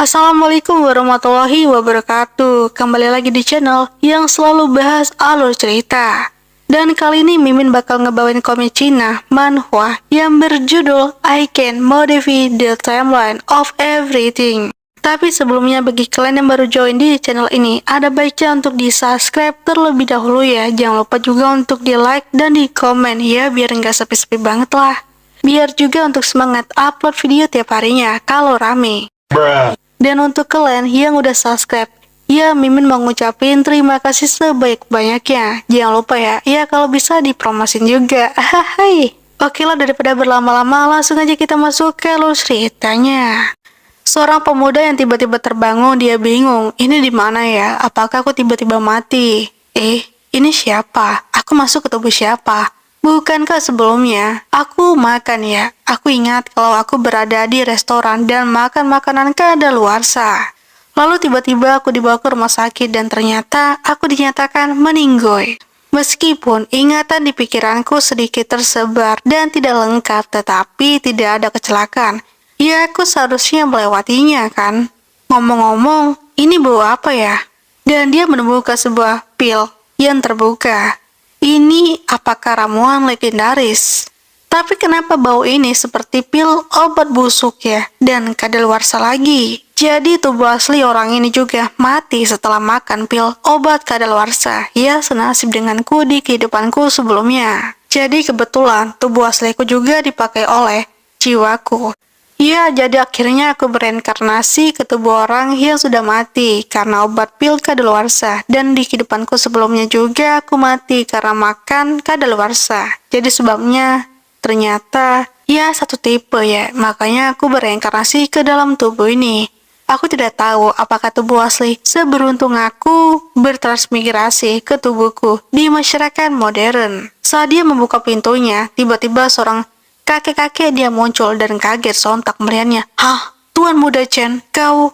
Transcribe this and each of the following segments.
Assalamualaikum warahmatullahi wabarakatuh. Kembali lagi di channel yang selalu bahas alur cerita. Dan kali ini Mimin bakal ngebawain komik Cina, manhwa, yang berjudul I Can Modify the Timeline of Everything. Tapi sebelumnya bagi kalian yang baru join di channel ini, ada baiknya untuk di subscribe terlebih dahulu ya. Jangan lupa juga untuk di like dan di komen ya, biar nggak sepi-sepi banget lah. Biar juga untuk semangat upload video tiap harinya kalau rame. Dan untuk kalian yang udah subscribe, ya Mimin mau ngucapin terima kasih sebaik-banyaknya. Jangan lupa ya kalau bisa dipromosin juga. Hai. Oke lah, daripada berlama-lama, langsung aja kita masuk ke alur ceritanya. Seorang pemuda yang tiba-tiba terbangun, dia bingung, ini di mana ya? Apakah aku tiba-tiba mati? Ini siapa? Aku masuk ke tubuh siapa? Bukankah sebelumnya aku makan ya? Aku ingat kalau aku berada di restoran dan makan makanan kadaluarsa. Lalu tiba-tiba aku dibawa ke rumah sakit dan ternyata aku dinyatakan meninggoy. Meskipun ingatan di pikiranku sedikit tersebar dan tidak lengkap, tetapi tidak ada kecelakaan. Ya, aku seharusnya melewatinya kan? Ngomong-ngomong, ini bawa apa ya? Dan dia menemukan sebuah pil yang terbuka. Ini apakah ramuan legendaris? Tapi kenapa bau ini seperti pil obat busuk ya? Dan kadaluarsa lagi. Jadi tubuh asli orang ini juga mati setelah makan pil obat kadaluarsa. Ya, senasib denganku di kehidupanku sebelumnya. Jadi kebetulan tubuh asliku juga dipakai oleh jiwaku. Ya, jadi akhirnya aku bereinkarnasi ke tubuh orang yang sudah mati karena obat pil kadaluarsa. Dan di kehidupanku sebelumnya juga aku mati karena makan kadaluarsa. Jadi sebabnya ternyata ya satu tipe ya. Makanya aku bereinkarnasi ke dalam tubuh ini. Aku tidak tahu apakah tubuh asli seberuntung aku bertransmigrasi ke tubuhku di masyarakat modern. Saat dia membuka pintunya, tiba-tiba seorang kakek-kakek dia muncul dan kaget sontak melihatnya. Hah, Tuan Muda Chen, kau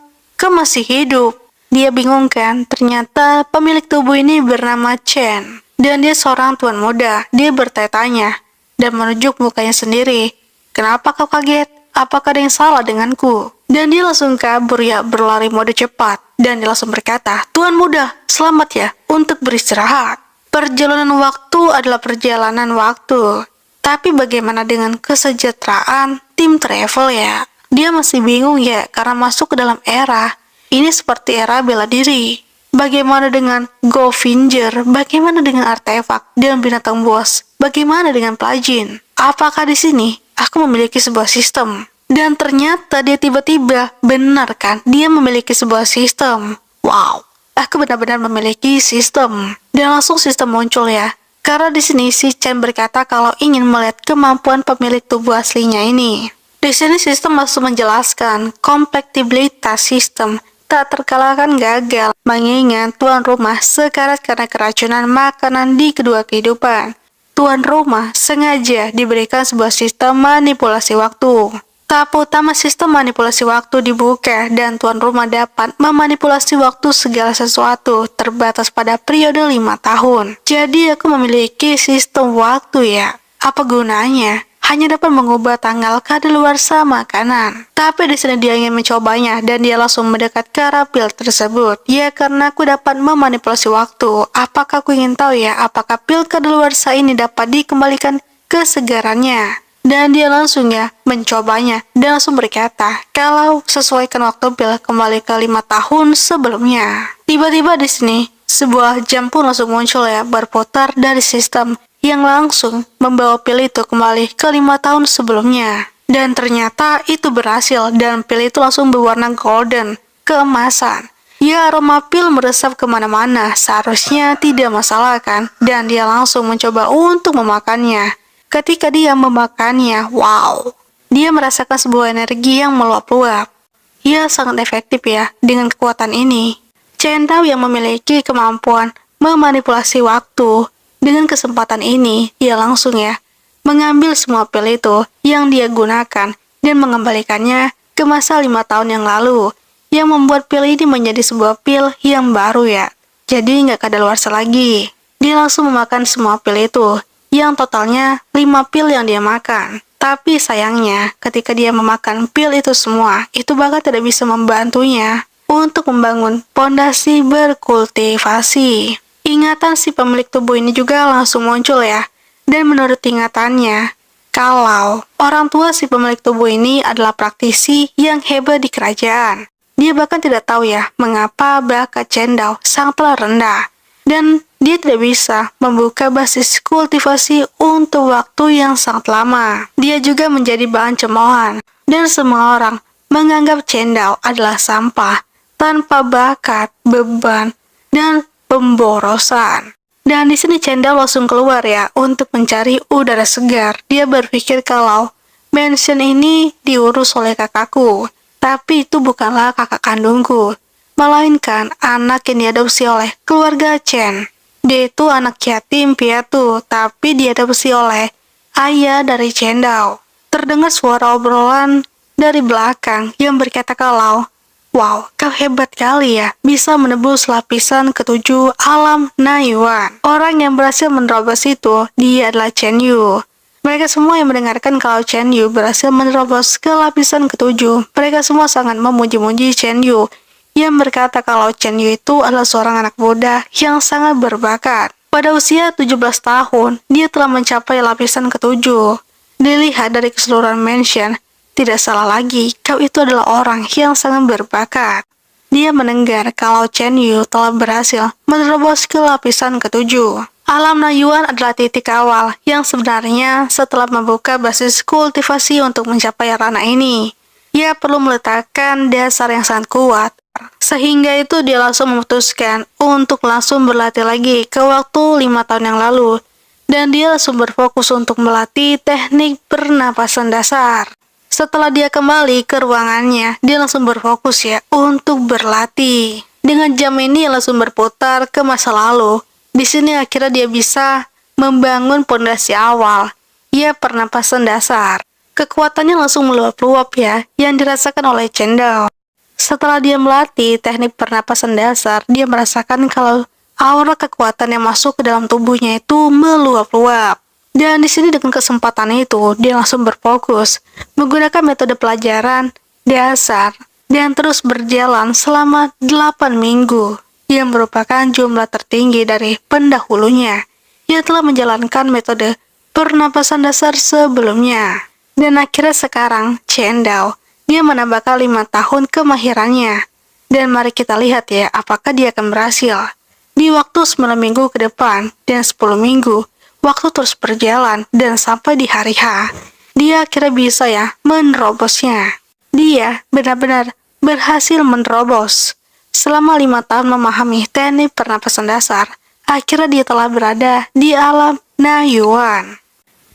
masih hidup? Dia bingung kan, ternyata pemilik tubuh ini bernama Chen. Dan dia seorang tuan muda, dia bertanya-tanya dan menunjuk mukanya sendiri. Kenapa kau kaget? Apakah ada yang salah denganku? Dan dia langsung kabur ya, berlari mode cepat. Dan dia langsung berkata, Tuan Muda, selamat ya untuk beristirahat. Perjalanan waktu adalah perjalanan waktu. Tapi bagaimana dengan kesejahteraan tim travel ya? Dia masih bingung ya karena masuk ke dalam era. Ini seperti era bela diri. Bagaimana dengan Govinger? Bagaimana dengan artefak dan binatang buas? Bagaimana dengan plugin? Apakah di sini aku memiliki sebuah sistem? Dan ternyata dia tiba-tiba benar kan? Dia memiliki sebuah sistem. Wow, aku benar-benar memiliki sistem. Dan langsung sistem muncul ya. Karena di sini si Chen berkata kalau ingin melihat kemampuan pemilik tubuh aslinya ini. Di sini sistem langsung menjelaskan kompatibilitas sistem tak terkalahkan gagal, mengingat tuan rumah sekarat karena keracunan makanan di kedua kehidupan. Tuan rumah sengaja diberikan sebuah sistem manipulasi waktu. Tahap utama sistem manipulasi waktu dibuka dan tuan rumah dapat memanipulasi waktu segala sesuatu terbatas pada periode 5 tahun. Jadi aku memiliki sistem waktu ya. Apa gunanya? Hanya dapat mengubah tanggal kadaluarsa makanan. Tapi di sini dia ingin mencobanya dan dia langsung mendekat ke arah pil tersebut. Ya, karena aku dapat memanipulasi waktu. Apakah aku ingin tahu ya apakah pil kadaluarsa ini dapat dikembalikan kesegarannya? Dan dia langsung ya mencobanya dan langsung berkata kalau sesuaikan waktu pil kembali ke 5 tahun sebelumnya. Tiba-tiba di sini sebuah jam pun langsung muncul ya berputar dari sistem yang langsung membawa pil itu kembali ke 5 tahun sebelumnya. Dan ternyata itu berhasil dan pil itu langsung berwarna golden, keemasan. Ya, aroma pil meresap kemana-mana, seharusnya tidak masalah kan? Dan dia langsung mencoba untuk memakannya. Ketika dia memakannya, wow, dia merasakan sebuah energi yang meluap-luap. Ya, sangat efektif ya dengan kekuatan ini. Chen Tao yang memiliki kemampuan memanipulasi waktu. Dengan kesempatan ini, dia langsung ya mengambil semua pil itu yang dia gunakan dan mengembalikannya ke masa 5 tahun yang lalu, yang membuat pil ini menjadi sebuah pil yang baru ya. Jadi nggak kadaluarsa lagi. Dia langsung memakan semua pil itu, yang totalnya 5 pil yang dia makan. Tapi sayangnya, ketika dia memakan pil itu semua, itu bahkan tidak bisa membantunya untuk membangun pondasi berkultivasi. Ingatan si pemilik tubuh ini juga langsung muncul ya. Dan menurut ingatannya, kalau orang tua si pemilik tubuh ini adalah praktisi yang hebat di kerajaan. Dia bahkan tidak tahu ya mengapa bakat Chen Dao sangatlah rendah. Dan dia tidak bisa membuka basis kultivasi untuk waktu yang sangat lama. Dia juga menjadi bahan cemoohan. Dan semua orang menganggap Chen Dao adalah sampah, tanpa bakat, beban, dan pemborosan. Dan di sini Chen Dao langsung keluar ya untuk mencari udara segar. Dia berpikir kalau mansion ini diurus oleh kakakku. Tapi itu bukanlah kakak kandungku, melainkan anak yang diadopsi oleh keluarga Chen. Dia itu anak yatim piatu, tapi diadopsi oleh ayah dari Chen Dao. Terdengar suara obrolan dari belakang yang berkata kalau, "Wow, kau hebat kali ya, bisa menebus lapisan ketujuh alam Naiyuan." Orang yang berhasil menerobos itu, dia adalah Chen Yu. Mereka semua yang mendengarkan kalau Chen Yu berhasil menerobos ke lapisan ketujuh, mereka semua sangat memuji-muji Chen Yu, yang berkata kalau Chen Yu itu adalah seorang anak muda yang sangat berbakat. Pada usia 17 tahun, dia telah mencapai lapisan ketujuh. Dilihat dari keseluruhan mansion, tidak salah lagi, kau itu adalah orang yang sangat berbakat. Dia mendengar kalau Chen Yu telah berhasil menerobos ke lapisan ketujuh. Alam Naiyuan adalah titik awal yang sebenarnya setelah membuka basis kultivasi untuk mencapai ranah ini. Ia perlu meletakkan dasar yang sangat kuat. Sehingga itu dia langsung memutuskan untuk langsung berlatih lagi ke waktu 5 tahun yang lalu. Dan dia langsung berfokus untuk melatih teknik pernapasan dasar. Setelah dia kembali ke ruangannya, dia langsung berfokus ya untuk berlatih. Dengan jam ini langsung berputar ke masa lalu. Di sini akhirnya dia bisa membangun pondasi awal. Ia pernapasan dasar. Kekuatannya langsung meluap-luap ya, yang dirasakan oleh Chen Dao. Setelah dia melatih teknik pernapasan dasar, dia merasakan kalau aura kekuatan yang masuk ke dalam tubuhnya itu meluap-luap. Dan di sini dengan kesempatan itu, dia langsung berfokus menggunakan metode pelajaran dasar dan terus berjalan selama 8 minggu. Yang merupakan jumlah tertinggi dari pendahulunya yang telah menjalankan metode pernapasan dasar sebelumnya. Dan akhirnya sekarang, Chen Dao, dia menambahkan 5 tahun kemahirannya. Dan mari kita lihat ya, apakah dia akan berhasil. Di waktu 9 minggu ke depan dan 10 minggu, waktu terus berjalan dan sampai di hari H, dia akhirnya bisa ya menerobosnya. Dia benar-benar berhasil menerobos. Selama 5 tahun memahami teknik pernapasan dasar, akhirnya dia telah berada di alam Naiyuan.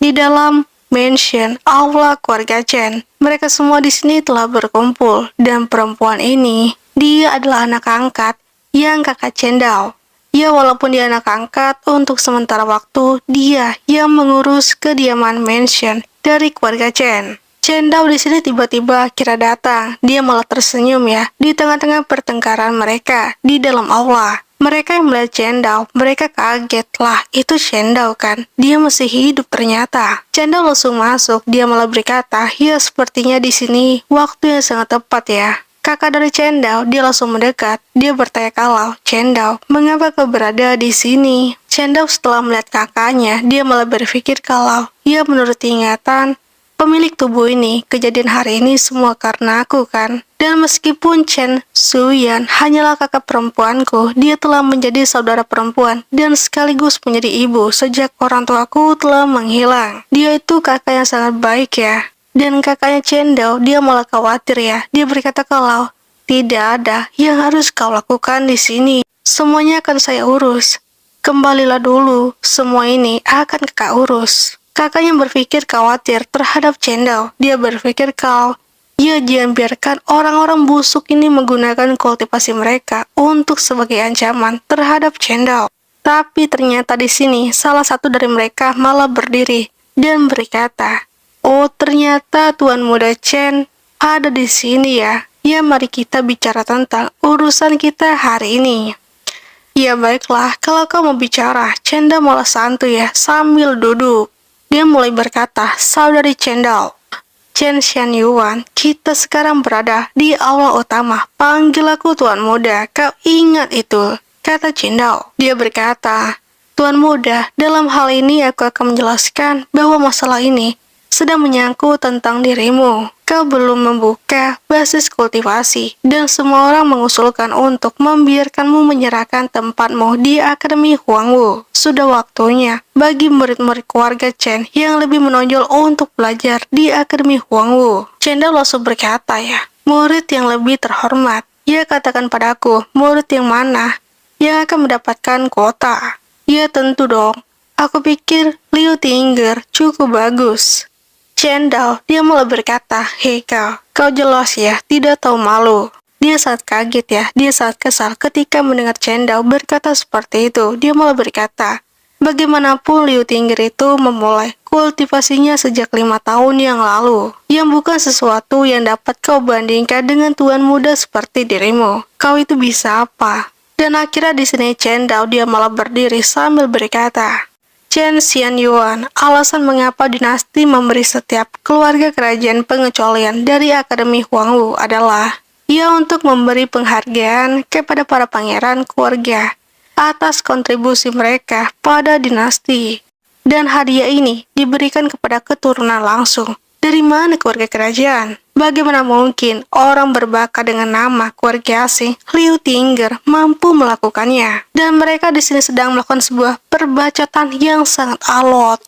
Di dalam mansion aula keluarga Chen, mereka semua di sini telah berkumpul, dan perempuan ini, dia adalah anak angkat yang kakak Chen Dao. Ya, walaupun dia anak angkat, untuk sementara waktu, dia yang mengurus kediaman mansion dari keluarga Chen. Chen Dao di sini tiba-tiba kira datang. Dia malah tersenyum ya di tengah-tengah pertengkaran mereka di dalam aula. Mereka yang melihat Chen Dao, mereka kaget lah, itu Chen Dao kan? Dia masih hidup ternyata. Chen Dao langsung masuk, dia malah berkata, "Ya, sepertinya di sini waktu yang sangat tepat ya." Kakak dari Chen Dao, dia langsung mendekat. Dia bertanya kalau, "Chen Dao, mengapa kau berada di sini?" Chen Dao setelah melihat kakaknya, dia malah berpikir kalau, ya menurut ingatan, pemilik tubuh ini, kejadian hari ini semua karena aku kan. Dan meskipun Chen Suyan hanyalah kakak perempuanku, dia telah menjadi saudara perempuan dan sekaligus menjadi ibu sejak orang tuaku telah menghilang. Dia itu kakak yang sangat baik ya. Dan kakaknya Chen Dao, dia malah khawatir ya. Dia berkata kalau, "Tidak ada yang harus kau lakukan di sini. Semuanya akan saya urus. Kembalilah dulu, semua ini akan kakak urus." Kakaknya berpikir khawatir terhadap Chen Dao. Dia berpikir kalau, ya jangan biarkan orang-orang busuk ini menggunakan kultivasi mereka untuk sebagai ancaman terhadap Chen Dao. Tapi ternyata di sini salah satu dari mereka malah berdiri dan berkata, "Oh, ternyata Tuan Muda Chen ada di sini ya. Ya, mari kita bicara tentang urusan kita hari ini." "Ya baiklah, kalau kau mau bicara." Chen Dao malah santuy ya sambil duduk. Dia mulai berkata, "Saudari Cendao, Chen Xianyuan, kita sekarang berada di aula utama. Panggil aku Tuan Muda, kau ingat itu," kata Cendao. Dia berkata, "Tuan Muda, dalam hal ini aku akan menjelaskan bahwa masalah ini sedang menyangkut tentang dirimu. Kau belum membuka basis kultivasi, dan semua orang mengusulkan untuk membiarkanmu menyerahkan tempatmu di Akademi Huangwu. Sudah waktunya bagi murid-murid keluarga Chen yang lebih menonjol untuk belajar di Akademi Huangwu." Cendao langsung berkata, "Ya, murid yang lebih terhormat. Ya, katakan padaku, murid yang mana yang akan mendapatkan kuota?" "Ya, tentu dong. Aku pikir Liu Tingger cukup bagus." Cendao, dia malah berkata, "Hei kau jelas ya, tidak tahu malu." Dia sangat kaget ya, dia sangat kesal ketika mendengar Cendao berkata seperti itu. Dia malah berkata, bagaimanapun Liu Tingger itu memulai kultivasinya sejak 5 tahun yang lalu, yang bukan sesuatu yang dapat kau bandingkan dengan tuan muda seperti dirimu. Kau itu bisa apa? Dan akhirnya di sini Cendao dia malah berdiri sambil berkata, "Chen Xianyuan, alasan mengapa dinasti memberi setiap keluarga kerajaan pengecualian dari Akademi Huangwu adalah ia untuk memberi penghargaan kepada para pangeran keluarga atas kontribusi mereka pada dinasti. Dan hadiah ini diberikan kepada keturunan langsung. Dari mana keluarga kerajaan? Bagaimana mungkin orang berbakat dengan nama keluarga asing Liu Tingger mampu melakukannya?" Dan mereka di sini sedang melakukan sebuah perbacotan yang sangat alot.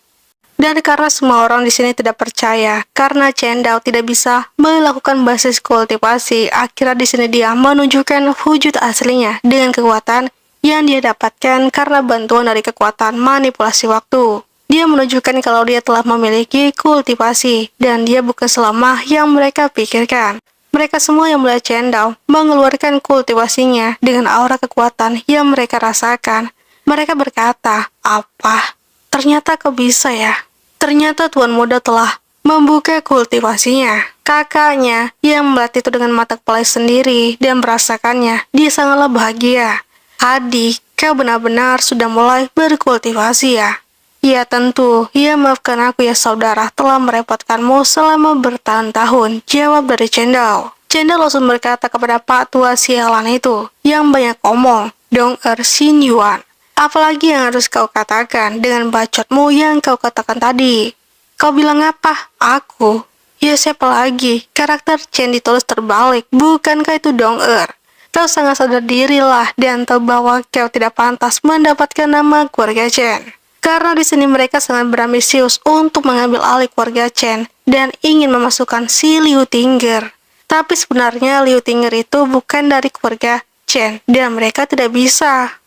Dan karena semua orang di sini tidak percaya, karena Cendao tidak bisa melakukan basis kultivasi, akhirnya di sini dia menunjukkan wujud aslinya dengan kekuatan yang dia dapatkan karena bantuan dari kekuatan manipulasi waktu. Dia menunjukkan kalau dia telah memiliki kultivasi, dan dia bukan selama yang mereka pikirkan. Mereka semua yang melihat Cendao mengeluarkan kultivasinya dengan aura kekuatan yang mereka rasakan. Mereka berkata, "Apa? Ternyata kau bisa ya?" Ternyata tuan muda telah membuka kultivasinya. Kakaknya yang melihat itu dengan mata kepala sendiri dan merasakannya, dia sangatlah bahagia. "Adik, kau benar-benar sudah mulai berkultivasi ya?" "Ya tentu, ya maafkan aku ya saudara telah merepotkanmu selama bertahun-tahun," jawab dari Cendao. Cendao langsung berkata kepada Pak Tua sialan itu, yang banyak omong, "Dong-er Xinyuan, apalagi yang harus kau katakan dengan bacotmu yang kau katakan tadi? Kau bilang apa? Aku? Ya siapa lagi? Karakter Chen ditulis terbalik, bukankah itu Dong-er? Kau sangat sadar diri lah dan tahu bahwa kau tidak pantas mendapatkan nama keluarga Chen. Karena di sini mereka sangat berambisius untuk mengambil alih keluarga Chen dan ingin memasukkan si Liu Tingger. Tapi sebenarnya Liu Tingger itu bukan dari keluarga Chen dan mereka tidak bisa.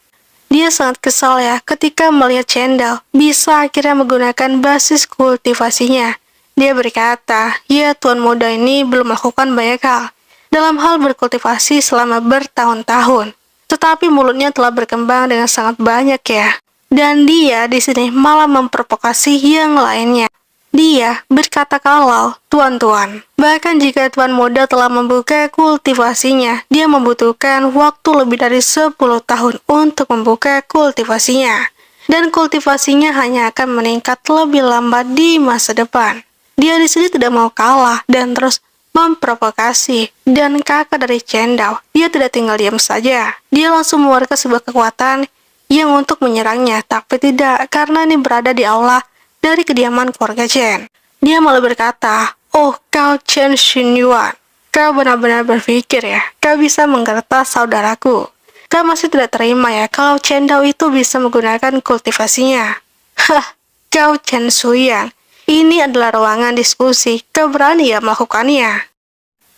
Dia sangat kesal ya ketika melihat Cendao bisa akhirnya menggunakan basis kultivasinya. Dia berkata, "Ya tuan muda ini belum melakukan banyak hal dalam hal berkultivasi selama bertahun-tahun, tetapi mulutnya telah berkembang dengan sangat banyak ya." Dan dia di sini malah memprovokasi yang lainnya. Dia berkata kalau, "Tuan-tuan, bahkan jika tuan muda telah membuka kultivasinya, dia membutuhkan waktu lebih dari 10 tahun untuk membuka kultivasinya. Dan kultivasinya hanya akan meningkat lebih lambat di masa depan." Dia di sini tidak mau kalah dan terus memprovokasi. Dan kakak dari Cendao, dia tidak tinggal diam saja. Dia langsung mengeluarkan sebuah kekuatan yang untuk menyerangnya, tapi tidak, karena ini berada di aula dari kediaman keluarga Chen. Dia malah berkata, "Oh, kau Chen Xinyuan, kau benar-benar berpikir ya, kau bisa menggertas saudaraku. Kau masih tidak terima ya kalau Cendao itu bisa menggunakan kultivasinya. Hah, kau Chen Suyan, ini adalah ruangan diskusi, kau berani ya melakukannya?"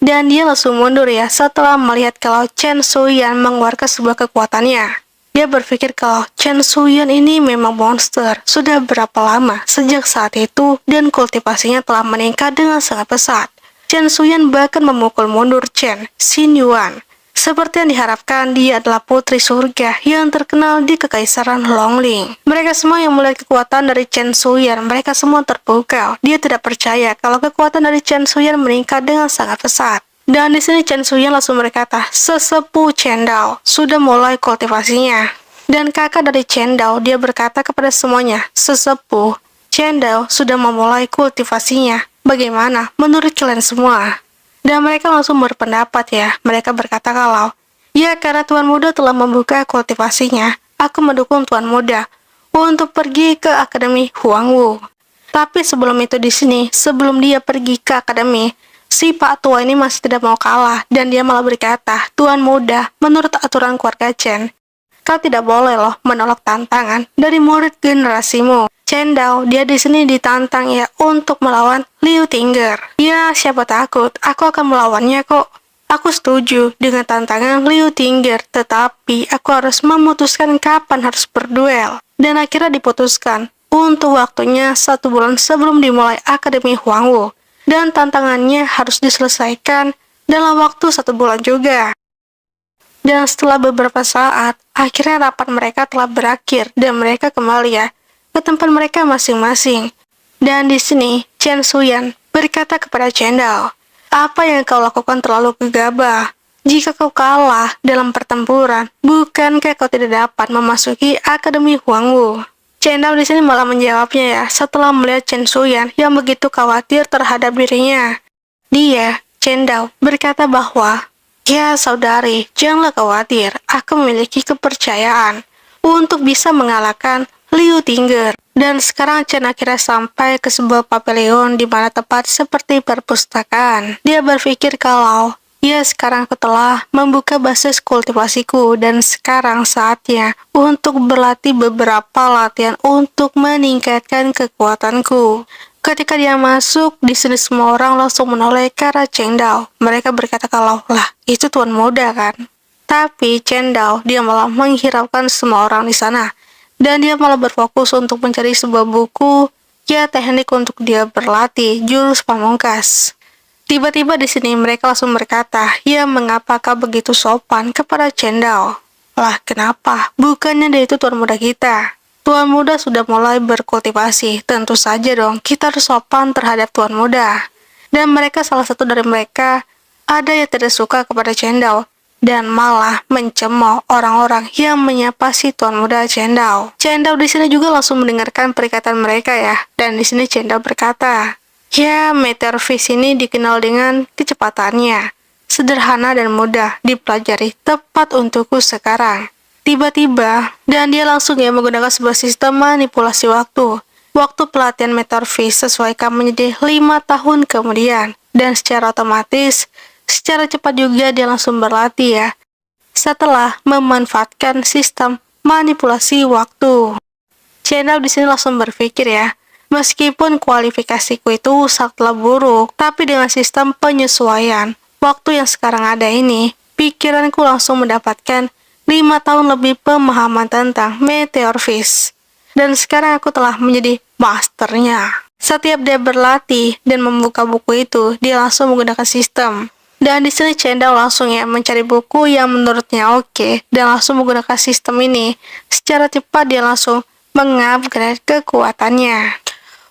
Dan dia langsung mundur ya setelah melihat kalau Chen Suyan mengeluarkan sebuah kekuatannya. Dia berpikir kalau Chen Suyan ini memang monster. Sudah berapa lama sejak saat itu dan kultivasinya telah meningkat dengan sangat pesat. Chen Suyan bahkan memukul mundur Chen Xinyuan. Seperti yang diharapkan, dia adalah putri surga yang terkenal di kekaisaran Longling. Mereka semua yang melihat kekuatan dari Chen Suyan, mereka semua terpukau. Dia tidak percaya kalau kekuatan dari Chen Suyan meningkat dengan sangat pesat. Dan di sini Chen Suyan langsung berkata, "Sesepuh Cendao sudah mulai kultivasinya." Dan kakak dari Cendao dia berkata kepada semuanya, "Sesepuh Chen Dao sudah memulai kultivasinya. Bagaimana menurut kalian semua? Dan mereka langsung berpendapat ya. Mereka berkata kalau, ya karena Tuan Muda telah membuka kultivasinya, aku mendukung Tuan Muda untuk pergi ke Akademi Huangwu. Tapi sebelum itu di sini, sebelum dia pergi ke akademi, si Pak Tua ini masih tidak mau kalah dan dia malah berkata, Tuan Muda, menurut aturan keluarga Chen, kau tidak boleh loh menolak tantangan dari murid generasimu. Chen Dao, dia di sini ditantang ya untuk melawan Liu Tinger. Ya, siapa takut, aku akan melawannya kok. Aku setuju dengan tantangan Liu Tinger, tetapi aku harus memutuskan kapan harus berduel. Dan akhirnya diputuskan untuk waktunya 1 bulan sebelum dimulai Akademi Huangwu. Dan tantangannya harus diselesaikan dalam waktu 1 bulan juga. Dan setelah beberapa saat, akhirnya rapat mereka telah berakhir dan mereka kembali ya ke tempat mereka masing-masing. Dan di sini, Chen Suyan berkata kepada Chen Dao, apa yang kau lakukan terlalu gegabah. Jika kau kalah dalam pertempuran, bukankah kau tidak dapat memasuki Akademi Huangwu? Chen Dao di sini malah menjawabnya ya, setelah melihat Chen Suyan yang begitu khawatir terhadap dirinya. Dia, Chen Dao, berkata bahwa, ya saudari, janganlah khawatir, aku memiliki kepercayaan untuk bisa mengalahkan Liu Tinger. Dan sekarang Chen akhirnya sampai ke sebuah pavilion di mana tempat seperti perpustakaan. Dia berpikir kalau, ya sekarang aku telah membuka basis kultivasiku dan sekarang saatnya untuk berlatih beberapa latihan untuk meningkatkan kekuatanku. Ketika dia masuk, di sini semua orang langsung menoleh ke arah Chen Dao. Mereka berkata kalau, lah itu Tuan Muda kan? Tapi Chen Dao, dia malah menghiraukan semua orang di sana. Dan dia malah berfokus untuk mencari sebuah buku, ya teknik untuk dia berlatih, jurus pamungkas. Tiba-tiba di sini mereka langsung berkata, ya mengapa kau begitu sopan kepada Chen Dao? Lah kenapa? Bukannya dia itu Tuan Muda kita. Tuan Muda sudah mulai berkultivasi, tentu saja dong kita harus sopan terhadap Tuan Muda. Dan mereka salah satu dari mereka ada yang tidak suka kepada Chen Dao dan malah mencemooh orang-orang yang menyapa si Tuan Muda Chen Dao. Chen Dao di sini juga langsung mendengarkan perkataan mereka ya, dan di sini Chen Dao berkata, ya Meteor Fish ini dikenal dengan kecepatannya, sederhana dan mudah dipelajari, tepat untukku sekarang. Tiba-tiba, dan dia langsung ya menggunakan sebuah sistem manipulasi waktu. Waktu pelatihan Meteor Fish sesuaikan menjadi 5 tahun kemudian, dan secara otomatis, secara cepat juga dia langsung berlatih ya, setelah memanfaatkan sistem manipulasi waktu. Chen Dao di sini langsung berpikir ya, meskipun kualifikasiku itu sangatlah buruk, tapi dengan sistem penyesuaian waktu yang sekarang ada ini, pikiranku langsung mendapatkan 5 tahun lebih pemahaman tentang Meteor Fish. Dan sekarang aku telah menjadi masternya. Setiap dia berlatih dan membuka buku itu, dia langsung menggunakan sistem. Dan di sini Chen Dao langsung ya mencari buku yang menurutnya oke, dan langsung menggunakan sistem ini. Secara cepat dia langsung mengupgrade kekuatannya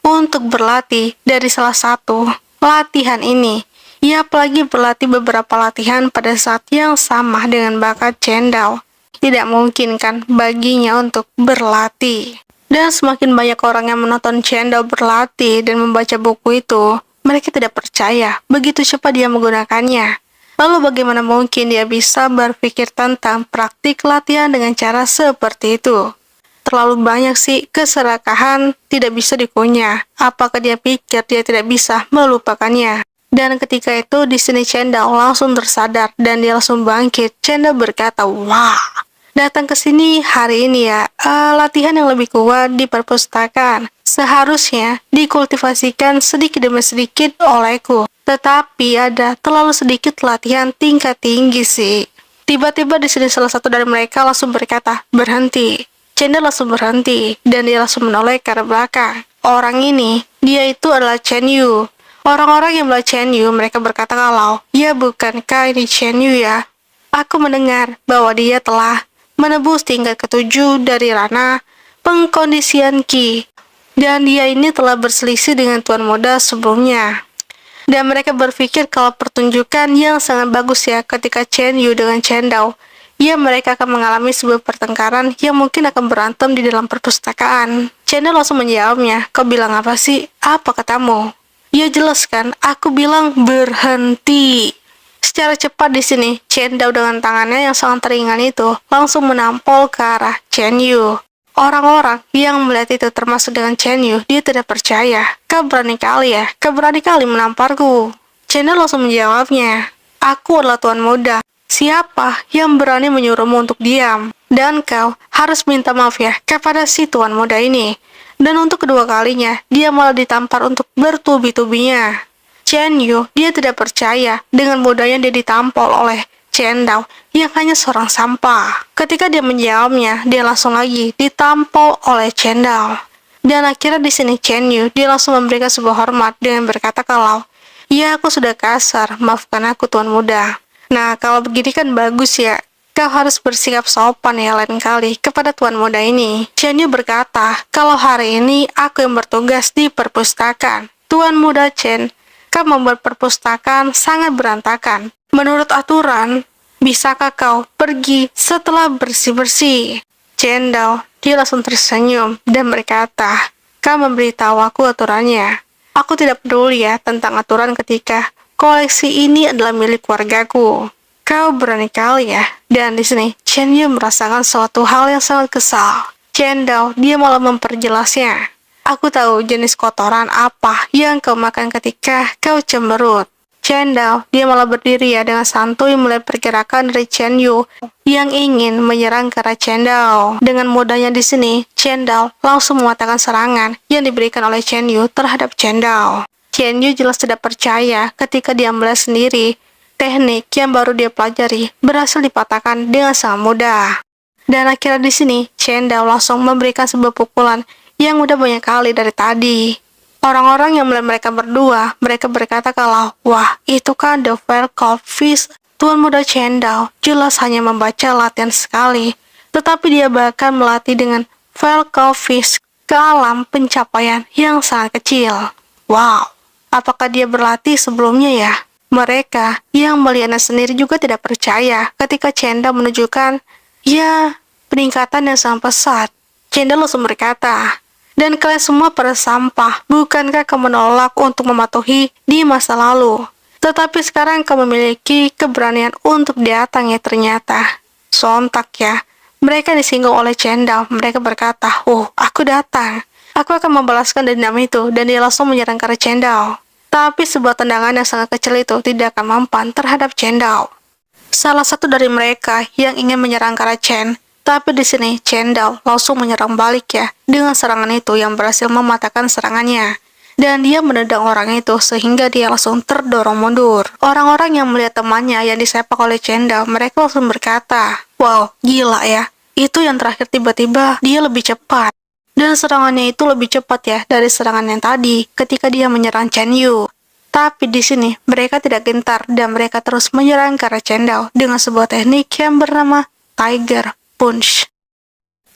untuk berlatih dari salah satu latihan ini. Ia apalagi berlatih beberapa latihan pada saat yang sama dengan bakat Chen Dao. Tidak mungkin kan baginya untuk berlatih. Dan semakin banyak orang yang menonton Chen Dao berlatih dan membaca buku itu, mereka tidak percaya begitu cepat dia menggunakannya. Lalu bagaimana mungkin dia bisa berpikir tentang praktik latihan dengan cara seperti itu? Terlalu banyak sih keserakahan tidak bisa dikunyah. Apakah dia pikir dia tidak bisa melupakannya? Dan ketika itu di sini Chen Dao langsung tersadar dan dia langsung bangkit. Chen Dao berkata, wah, datang ke sini hari ini ya, latihan yang lebih kuat di perpustakaan. Seharusnya dikultivasikan sedikit demi sedikit olehku. Tetapi ada terlalu sedikit latihan tingkat tinggi sih. Tiba-tiba di sini salah satu dari mereka langsung berkata, berhenti. Chen Dao langsung berhenti dan dia langsung menoleh ke arah belakang. Orang ini, dia itu adalah Chen Yu. Orang-orang yang melihat Chen Yu, mereka berkata kalau, ya bukankah ini Chen Yu ya? Aku mendengar bahwa dia telah menebus tingkat ke-7 dari ranah pengkondisian Qi. Dan dia ini telah berselisih dengan Tuan Muda sebelumnya. Dan mereka berpikir kalau pertunjukan yang sangat bagus ya ketika Chen Yu dengan Chen Dao ya mereka akan mengalami sebuah pertengkaran yang mungkin akan berantem di dalam perpustakaan. Chandler langsung menjawabnya, kau bilang apa sih? Apa katamu? Ya jelas kan, aku bilang berhenti. Secara cepat di sini, Chen Dao dengan tangannya yang sangat ringan itu langsung menampol ke arah Chen Yu. Orang-orang yang melihat itu termasuk dengan Chen Yu, dia tidak percaya. Kau berani kali ya, kau berani kali menamparku. Chen Dao langsung menjawabnya, aku adalah tuan muda. Siapa yang berani menyuruhmu untuk diam? Dan kau harus minta maaf ya kepada si tuan muda ini. Dan untuk kedua kalinya, dia malah ditampar untuk bertubi-tubinya. Chen Yu, dia tidak percaya dengan mudahnya dia ditampol oleh Chen Dao yang hanya seorang sampah. Ketika dia menjawabnya, dia langsung lagi ditampol oleh Chen Dao. Dan akhirnya di sini Chen Yu, dia langsung memberikan sebuah hormat dengan berkata kalau, ya aku sudah kasar, maafkan aku tuan muda. Nah, kalau begini kan bagus ya. Kau harus bersikap sopan ya lain kali kepada tuan muda ini. Chen Yu berkata, kalau hari ini aku yang bertugas di perpustakaan. Tuan muda Chen, kau membuat perpustakaan sangat berantakan. Menurut aturan, bisakah kau pergi setelah bersih-bersih? Chen Dao, dia langsung tersenyum dan berkata, kau memberitahu aku aturannya. Aku tidak peduli ya tentang aturan ketika koleksi ini adalah milik keluargaku. Kau berani kali ya. Dan di sini, Chen Yu merasakan suatu hal yang sangat kesal. Chen Dao, dia malah memperjelasnya. Aku tahu jenis kotoran apa yang kau makan ketika kau cemberut. Chen Dao, dia malah berdiri ya dengan santuy melihat pergerakan dari Chen Yu yang ingin menyerang ke arah Chen Dao. Dengan mudahnya di sini, Chen Dao langsung mematahkan serangan yang diberikan oleh Chen Yu terhadap Chen Dao. Chen Yu jelas tidak percaya ketika dia melihat sendiri teknik yang baru dia pelajari berhasil dipatahkan dengan sangat mudah. Dan akhirnya di sini, Chen Dao langsung memberikan sebuah pukulan yang udah banyak kali dari tadi. Orang-orang yang melihat mereka berdua, mereka berkata kalau, wah, itu kan The Velcro Fish. Tuan muda Chen Dao jelas hanya membaca latihan sekali, tetapi dia bahkan melatih dengan Velcro Fish ke alam pencapaian yang sangat kecil. Wow, apakah dia berlatih sebelumnya ya? Mereka yang melihatnya sendiri juga tidak percaya ketika Chen Dao menunjukkan, ya, peningkatan yang sangat pesat. Chen Dao langsung berkata, dan kalian semua pada sampah, bukankah kau menolak untuk mematuhi di masa lalu? Tetapi sekarang kau memiliki keberanian untuk datang ya ternyata. Sontak ya, mereka disinggung oleh Chen Dao. Mereka berkata, aku datang. Aku akan membalaskan dendam itu, dan dia langsung menyerang ke arah Chen Dao. Tapi sebuah tendangan yang sangat kecil itu tidak akan mempan terhadap Chen Dao. Salah satu dari mereka yang ingin menyerang ke arah Chen, tapi di sini Chen Dao langsung menyerang balik ya dengan serangan itu yang berhasil mematahkan serangannya. Dan dia menendang orang itu sehingga dia langsung terdorong mundur. Orang-orang yang melihat temannya yang disepak oleh Chen Dao, mereka langsung berkata, wow, gila ya. Itu yang terakhir tiba-tiba dia lebih cepat. Dan serangannya itu lebih cepat ya dari serangan yang tadi ketika dia menyerang Chen Yu. Tapi di sini mereka tidak gentar dan mereka terus menyerang ke arah Chen Dao dengan sebuah teknik yang bernama Tiger Punch.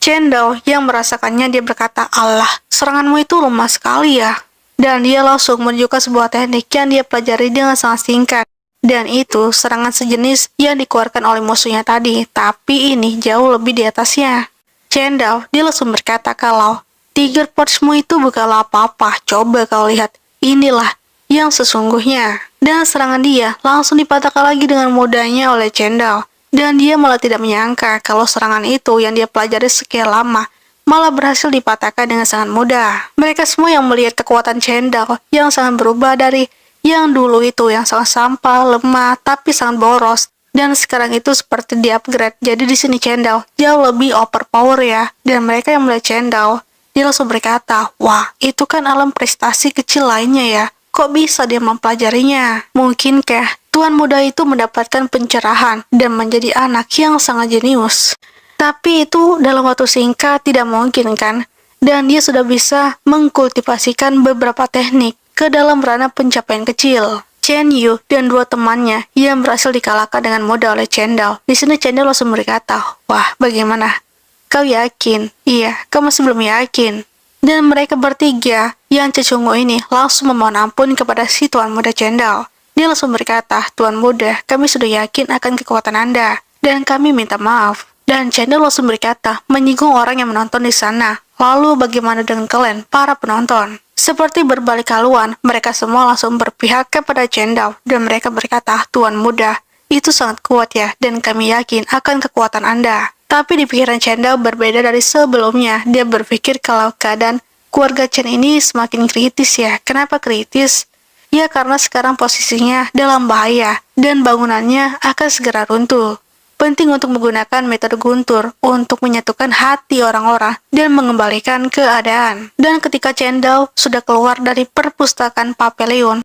Chen Dao yang merasakannya dia berkata, Allah, seranganmu itu lemah sekali ya. Dan dia langsung menunjukkan sebuah teknik yang dia pelajari dengan sangat singkat. Dan itu serangan sejenis yang dikeluarkan oleh musuhnya tadi, tapi ini jauh lebih di atasnya. Chen Dao, dia langsung berkata kalau Tiger Punch-mu itu bukanlah apa-apa, coba kau lihat, inilah yang sesungguhnya. Dan serangan dia langsung dipatahkan lagi dengan mudahnya oleh Chen Dao. Dan dia malah tidak menyangka kalau serangan itu yang dia pelajari sekian lama malah berhasil dipatahkan dengan sangat mudah. Mereka semua yang melihat kekuatan Chen Dao yang sangat berubah dari yang dulu itu yang sangat sampah, lemah, tapi sangat boros. Dan sekarang itu seperti di-upgrade. Jadi di sini Chen Dao jauh lebih overpower ya. Dan mereka yang melihat Chen Dao, dia langsung berkata, wah, itu kan alam prestasi kecil lainnya ya. Kok bisa dia mempelajarinya? Mungkinkah tuan muda itu mendapatkan pencerahan dan menjadi anak yang sangat jenius? Tapi itu dalam waktu singkat tidak mungkin kan? Dan dia sudah bisa mengkultivasikan beberapa teknik ke dalam ranah pencapaian kecil. Chen Yu dan dua temannya yang berhasil dikalahkan dengan mudah oleh Chen Dao. Di sini Chen Dao langsung berkata, wah, bagaimana? Kau yakin? Iya, kau masih belum yakin. Dan mereka bertiga yang cecungu ini langsung memohon ampun kepada si tuan muda Chen Dao. Dia langsung berkata, tuan muda, kami sudah yakin akan kekuatan Anda. dan kami minta maaf. Dan Chandler langsung berkata, menyinggung orang yang menonton di sana. Lalu bagaimana dengan kalian, para penonton? Seperti berbalik haluan, mereka semua langsung berpihak kepada Chandler, dan mereka berkata, Tuan muda, itu sangat kuat ya, dan kami yakin akan kekuatan Anda. Tapi di pikiran Chandler berbeda dari sebelumnya. Dia berpikir kalau keadaan keluarga Chen ini semakin kritis ya. Kenapa kritis? Ya karena sekarang posisinya dalam bahaya, dan bangunannya akan segera runtuh. Penting untuk menggunakan metode guntur untuk menyatukan hati orang-orang dan mengembalikan keadaan. Dan ketika Cendao sudah keluar dari perpustakaan Papelion,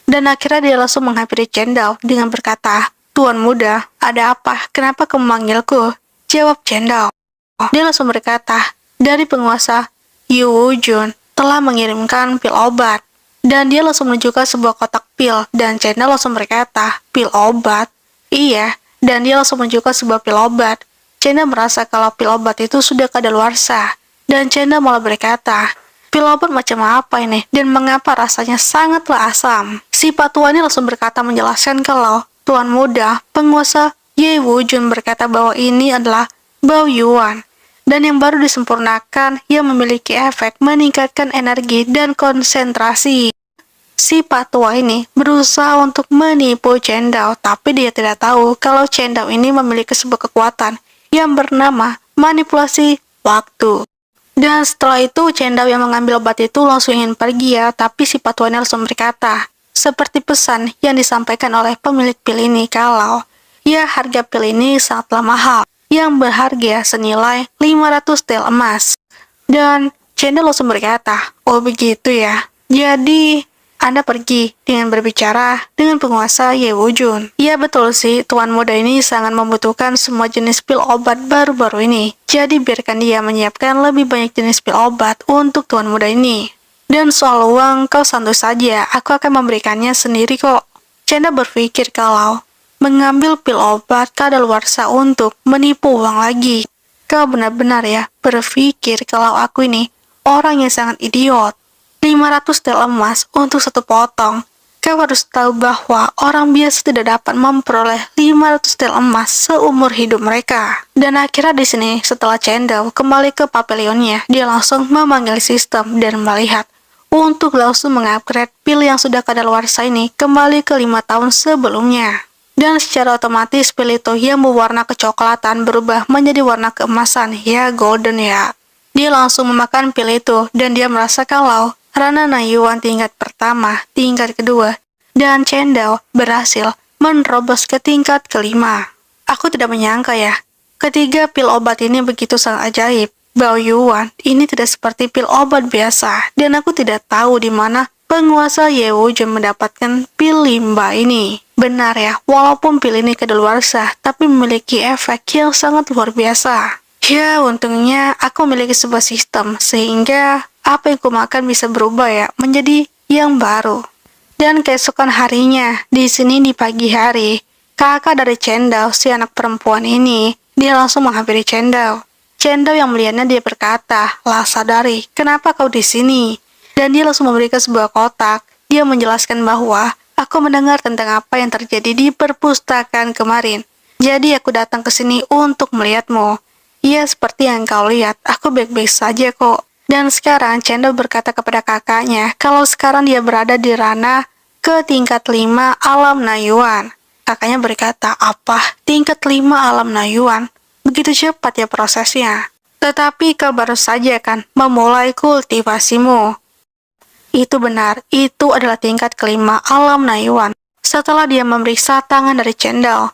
dan akhirnya dia langsung menghampiri Cendao dengan berkata, Tuan muda, ada apa? Kenapa kamu memanggilku? Jawab Cendao. Dia langsung berkata, dari penguasa Yu Wujun telah mengirimkan pil obat. Dan dia langsung menunjukkan sebuah kotak pil, dan Cendao langsung berkata, pil obat? Iya. Dan dia langsung menunjukkan sebuah pil obat. Cendao merasa kalau pil obat itu sudah kadaluarsa. Dan Cendao malah berkata, pil obat macam apa ini? Dan mengapa rasanya sangatlah asam? Si patua ini langsung berkata menjelaskan kalau Tuan muda, penguasa Ye Wujun berkata bahwa ini adalah Bao Yuan. Dan yang baru disempurnakan yang memiliki efek meningkatkan energi dan konsentrasi. Si patua ini berusaha untuk menipu Cendao, tapi dia tidak tahu kalau Cendao ini memiliki sebuah kekuatan yang bernama manipulasi waktu. Dan setelah itu Cendao yang mengambil obat itu langsung ingin pergi ya, tapi si patua ini langsung berkata, seperti pesan yang disampaikan oleh pemilik pil ini kalau ya harga pil ini sangatlah mahal, yang berharga senilai 500 tel emas. Dan Cendao langsung berkata, oh begitu ya, jadi Anda pergi dengan berbicara dengan penguasa Ye Wujun. Ya betul sih, tuan muda ini sangat membutuhkan semua jenis pil obat baru-baru ini. Jadi biarkan dia menyiapkan lebih banyak jenis pil obat untuk tuan muda ini. Dan soal uang, kau santai saja, aku akan memberikannya sendiri kok. Cendao berpikir kalau mengambil pil obat kadaluarsa untuk menipu uang lagi. Kau benar-benar ya berpikir kalau aku ini orang yang sangat idiot. 500 tel emas untuk satu potong. Kau harus tahu bahwa orang biasa tidak dapat memperoleh 500 tel emas seumur hidup mereka. Dan akhirnya di sini setelah Cendao kembali ke Papelionnya, dia langsung memanggil sistem dan melihat untuk langsung mengupgrade pil yang sudah kadaluarsa ini kembali ke 5 tahun sebelumnya. Dan secara otomatis pil itu yang berwarna kecoklatan berubah menjadi warna keemasan, ya golden ya. Dia langsung memakan pil itu dan dia merasa kalau Rana Nayuan tingkat pertama, tingkat kedua, dan Cendao berhasil menerobos ke tingkat kelima. Aku tidak menyangka ya, ketiga pil obat ini begitu sangat ajaib. Bao Yuan ini tidak seperti pil obat biasa, dan aku tidak tahu di mana penguasa Ye Wujun mendapatkan pil limba ini. Benar ya, walaupun pil ini kadaluarsa, tapi memiliki efek yang sangat luar biasa. Ya, untungnya aku memiliki sebuah sistem, sehingga apa yang kumakan bisa berubah ya, menjadi yang baru. Dan keesokan harinya, di sini di pagi hari, kakak dari Cendao, si anak perempuan ini, dia langsung menghampiri Cendao. Cendao yang melihatnya dia berkata, lah sadari, kenapa kau di sini? Dan dia langsung memberikan sebuah kotak. Dia menjelaskan bahwa, aku mendengar tentang apa yang terjadi di perpustakaan kemarin. Jadi aku datang ke sini untuk melihatmu. Ya, seperti yang kau lihat, aku baik-baik saja kok. Dan sekarang Cendao berkata kepada kakaknya kalau sekarang dia berada di ranah ke tingkat 5 alam Nayuan. Kakaknya berkata, apa? Tingkat 5 alam Nayuan? Begitu cepat ya prosesnya. Tetapi kau baru saja kan memulai kultivasimu. Itu benar, itu adalah tingkat kelima alam Nayuan. Setelah dia memeriksa tangan dari Cendao,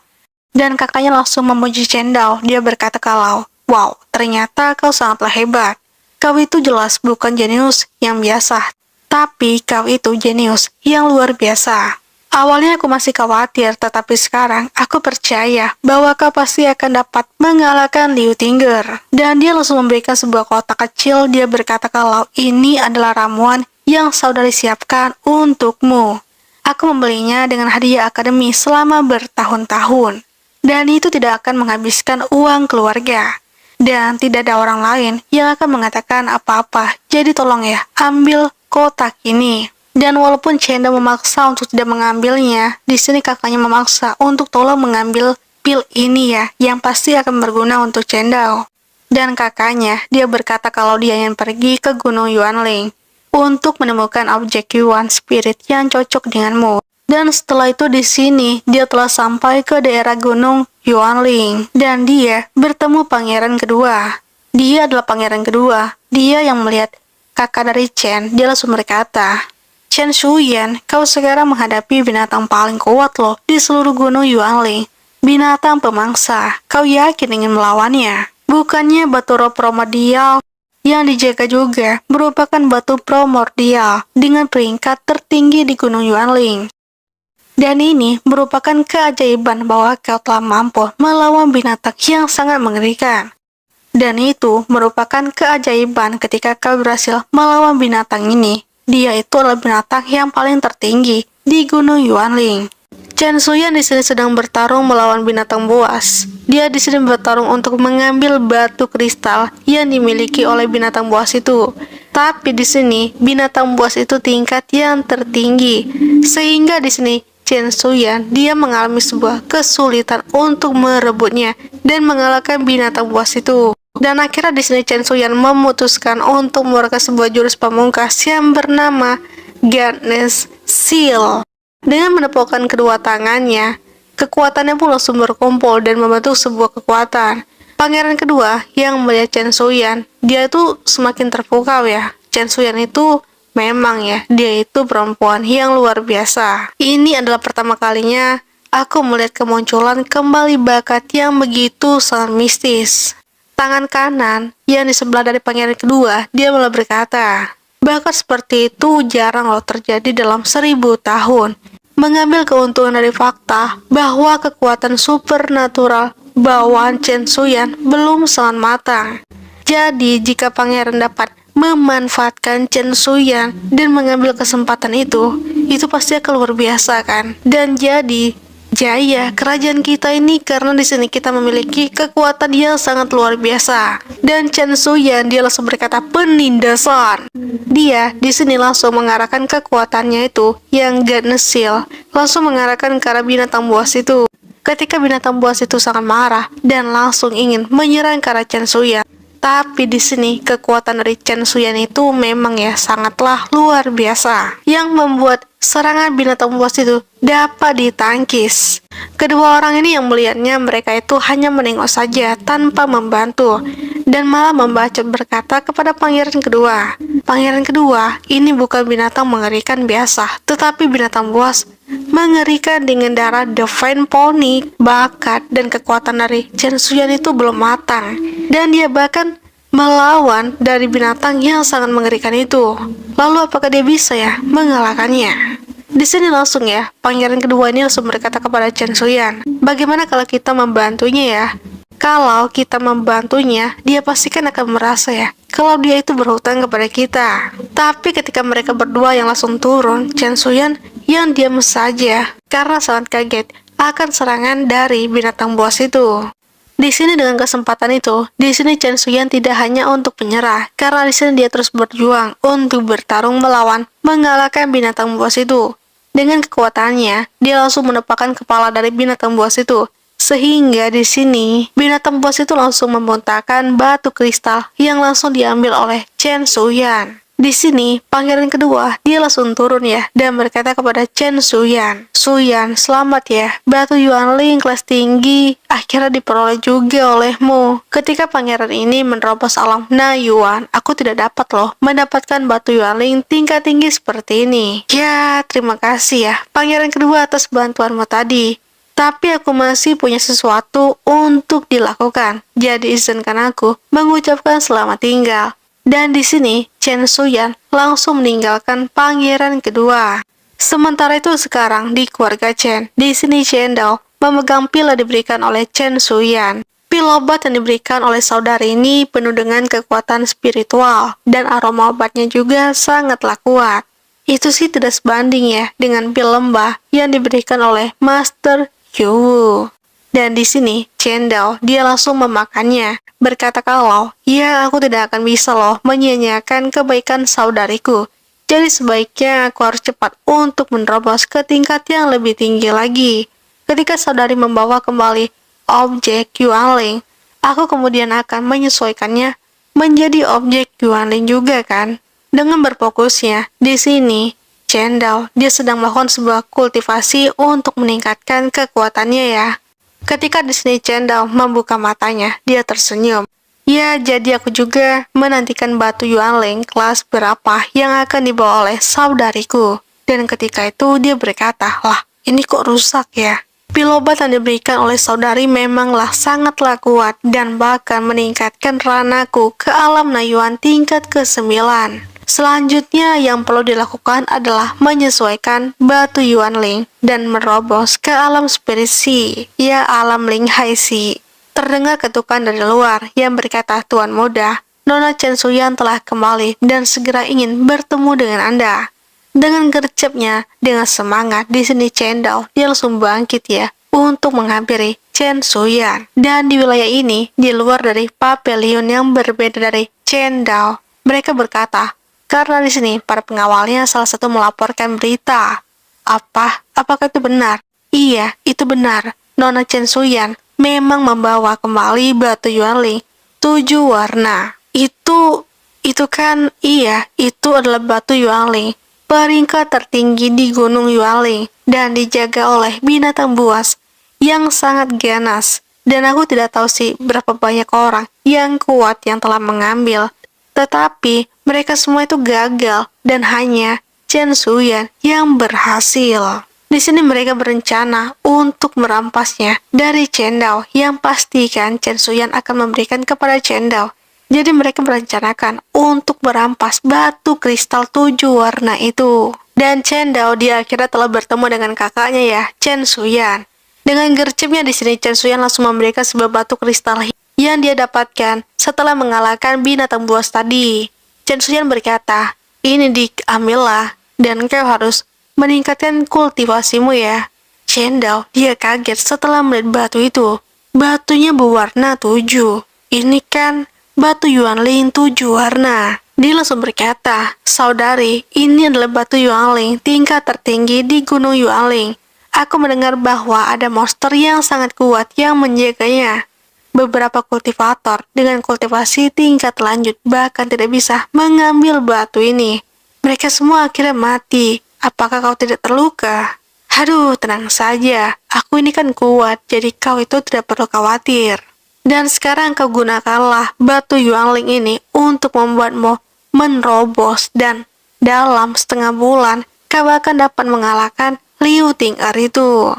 dan kakaknya langsung memuji Cendao, dia berkata kalau, wow, ternyata kau sangatlah hebat. Kau itu jelas bukan jenius yang biasa, tapi kau itu jenius yang luar biasa. Awalnya aku masih khawatir, tetapi sekarang aku percaya bahwa kau pasti akan dapat mengalahkan Liu Tinger. Dan dia langsung memberikan sebuah kotak kecil, dia berkata kalau ini adalah ramuan yang saudari siapkan untukmu. Aku membelinya dengan hadiah akademi selama bertahun-tahun. Dan itu tidak akan menghabiskan uang keluarga. Dan tidak ada orang lain yang akan mengatakan apa-apa. Jadi tolong ya, ambil kotak ini. Dan walaupun Cendao memaksa untuk tidak mengambilnya, di sini kakaknya memaksa untuk tolong mengambil pil ini ya, yang pasti akan berguna untuk Cendao. Dan kakaknya, dia berkata kalau dia ingin pergi ke Gunung Yuanling untuk menemukan objek Yuan Spirit yang cocok denganmu. Dan setelah itu di sini, dia telah sampai ke daerah Gunung Yuanling. Dan dia bertemu pangeran kedua. Dia adalah pangeran kedua. Dia yang melihat kakak dari Chen. Dia langsung berkata, Chen Shuyan, kau sekarang menghadapi binatang paling kuat loh di seluruh Gunung Yuanling. Binatang pemangsa, kau yakin ingin melawannya? Bukannya batu roh primordial yang dijaga juga merupakan batu primordial dengan peringkat tertinggi di Gunung Yuanling. Dan ini merupakan keajaiban bahwa kau telah mampu melawan binatang yang sangat mengerikan. Dan itu merupakan keajaiban ketika kau berhasil melawan binatang ini. Dia itu adalah binatang yang paling tertinggi di Gunung Yuanling. Chen Shuyan di sini sedang bertarung melawan binatang buas. Dia di sini bertarung untuk mengambil batu kristal yang dimiliki oleh binatang buas itu. Tapi di sini binatang buas itu tingkat yang tertinggi, sehingga di sini Chen Shuyan dia mengalami sebuah kesulitan untuk merebutnya dan mengalahkan binatang buas itu. Dan akhirnya di sini Chen Shuyan memutuskan untuk mengeluarkan sebuah jurus pamungkas yang bernama Godness Seal. Dengan menepukkan kedua tangannya, kekuatannya pun langsung berkumpul dan membentuk sebuah kekuatan. Pangeran kedua yang melihat Chen Shuyan, dia itu semakin terpukau ya. Chen Shuyan itu memang ya, dia itu perempuan yang luar biasa. Ini adalah pertama kalinya aku melihat kemunculan kembali bakat yang begitu sangat mistis. Tangan kanan yang di sebelah dari pangeran kedua, dia malah berkata, bakat seperti itu jarang loh terjadi dalam 1000 tahun. Mengambil keuntungan dari fakta bahwa kekuatan supernatural bawaan Chen Shuyan belum sangat matang. Jadi, jika pangeran dapat memanfaatkan Chen Shuyan dan mengambil kesempatan itu pasti akan luar biasa kan? Dan jadi, jaya kerajaan kita ini karena di sini kita memiliki kekuatan yang sangat luar biasa. Dan Chen Shuyan dia langsung berkata penindasan. Dia di sini langsung mengarahkan kekuatannya itu yang Godness Seal, langsung mengarahkan ke arah binatang buas itu. Ketika binatang buas itu sangat marah dan langsung ingin menyerang ke arah Chen Shuyan. Tapi di sini kekuatan dari Chen Shuyan itu memang ya sangatlah luar biasa, yang membuat serangan binatang buas itu dapat ditangkis. Kedua orang ini yang melihatnya, mereka itu hanya menengok saja tanpa membantu dan malah membacot berkata kepada pangeran kedua, pangeran kedua, ini bukan binatang mengerikan biasa, tetapi binatang buas mengerikan dengan darah Divine Pony. Bakat dan kekuatan dari Chen Shuyan itu belum matang, dan dia bahkan melawan dari binatang yang sangat mengerikan itu. Lalu apakah dia bisa ya mengalahkannya? Di sini langsung ya, pangeran kedua ini langsung berkata kepada Chen Shuyan, bagaimana kalau kita membantunya ya? Kalau kita membantunya, dia pastikan akan merasa ya, kalau dia itu berhutang kepada kita. Tapi ketika mereka berdua yang langsung turun, Chen Shuyan yang diam saja, karena sangat kaget akan serangan dari binatang buas itu. Di sini dengan kesempatan itu, di sini Chen Shuyan tidak hanya untuk menyerah, karena di sini dia terus berjuang untuk bertarung melawan, mengalahkan binatang buas itu. Dengan kekuatannya, dia langsung menepakkan kepala dari binatang buas itu, sehingga di sini binatang buas itu langsung membentangkan batu kristal yang langsung diambil oleh Chen Shuyan. Di sini, pangeran kedua, dia langsung turun ya, dan berkata kepada Chen Shuyan, Shuyan, selamat ya, batu Yuanling kelas tinggi, akhirnya diperoleh juga olehmu. Ketika pangeran ini menerobos alam Yuan, aku tidak dapat loh, mendapatkan batu Yuanling tingkat tinggi seperti ini. Ya, terima kasih ya, pangeran kedua atas bantuanmu tadi. Tapi aku masih punya sesuatu untuk dilakukan, jadi izinkan aku mengucapkan selamat tinggal. Dan di sini, Chen Shuyan langsung meninggalkan pangeran kedua. Sementara itu sekarang di keluarga Chen, di sini Cendao memegang pil yang diberikan oleh Chen Shuyan. Pil obat yang diberikan oleh saudari ini penuh dengan kekuatan spiritual, dan aroma obatnya juga sangatlah kuat. Itu sih tidak sebanding ya dengan pil lembah yang diberikan oleh Master Yu. Dan di sini, Cendao, dia langsung memakannya, berkata kalau, ya aku tidak akan bisa loh menyia-nyiakan kebaikan saudariku. Jadi sebaiknya aku harus cepat untuk menerobos ke tingkat yang lebih tinggi lagi. Ketika saudari membawa kembali objek Yuanling, aku kemudian akan menyesuaikannya menjadi objek Yuanling juga kan? Dengan berfokusnya di sini, Chen Dao, dia sedang melakukan sebuah kultivasi untuk meningkatkan kekuatannya ya. Ketika di sini Chen Dao membuka matanya, dia tersenyum. Ya, jadi aku juga menantikan batu Yuanling kelas berapa yang akan dibawa oleh saudariku. Dan ketika itu dia berkata, "Lah, ini kok rusak ya?" Pil obat yang diberikan oleh saudari memanglah sangatlah kuat dan bahkan meningkatkan ranaku ke alam Nayuan tingkat ke-9. Selanjutnya yang perlu dilakukan adalah menyesuaikan batu Yuanling dan merobos ke alam spirisi, ya alam Ling Hai Si. Terdengar ketukan dari luar yang berkata, "Tuan muda, Nona Chen Suyan telah kembali dan segera ingin bertemu dengan Anda." Dengan gercepnya, dengan semangat, di sini Chen Dao, dia langsung bangkit ya, untuk menghampiri Chen Suyan. Dan di wilayah ini, di luar dari pavilion yang berbeda dari Chen Dao, mereka berkata, karena di sini para pengawalnya salah satu melaporkan berita. Apakah itu benar? Iya, itu benar. Nona Chen Suyan memang membawa kembali batu Yuanling 7 warna. Itu kan, iya, itu adalah batu Yuanling, peringkat tertinggi di Gunung Yuanling dan dijaga oleh binatang buas yang sangat ganas. Dan aku tidak tahu sih berapa banyak orang yang kuat yang telah mengambil. Tetapi mereka semua itu gagal dan hanya Chen Suyan yang berhasil. Di sini mereka berencana untuk merampasnya dari Chen Dao yang pastikan Chen Suyan akan memberikan kepada Chen Dao. Jadi mereka merencanakan untuk merampas batu kristal 7 warna itu. Dan Chen Dao dia akhirnya telah bertemu dengan kakaknya ya, Chen Suyan. Dengan gercepnya di sini Chen Suyan langsung memberikan sebuah batu kristal yang dia dapatkan setelah mengalahkan binatang buas tadi. Chen Suyan berkata, "Ini diambillah dan kau harus meningkatkan kultivasimu ya." Chen Dao dia kaget setelah melihat batu itu. Batunya berwarna 7. Ini kan batu Yuanling 7 warna. Dia langsung berkata, "Saudari, ini adalah batu Yuanling tingkat tertinggi di Gunung Yuanling. Aku mendengar bahwa ada monster yang sangat kuat yang menjaganya. Beberapa kultivator dengan kultivasi tingkat lanjut bahkan tidak bisa mengambil batu ini. Mereka semua akhirnya mati. Apakah kau tidak terluka?" "Aduh, tenang saja. Aku ini kan kuat, jadi kau itu tidak perlu khawatir. Dan sekarang kau gunakanlah batu Yuanling ini untuk membuatmu menerobos dan dalam setengah bulan kau akan dapat mengalahkan Liu Ting-er itu.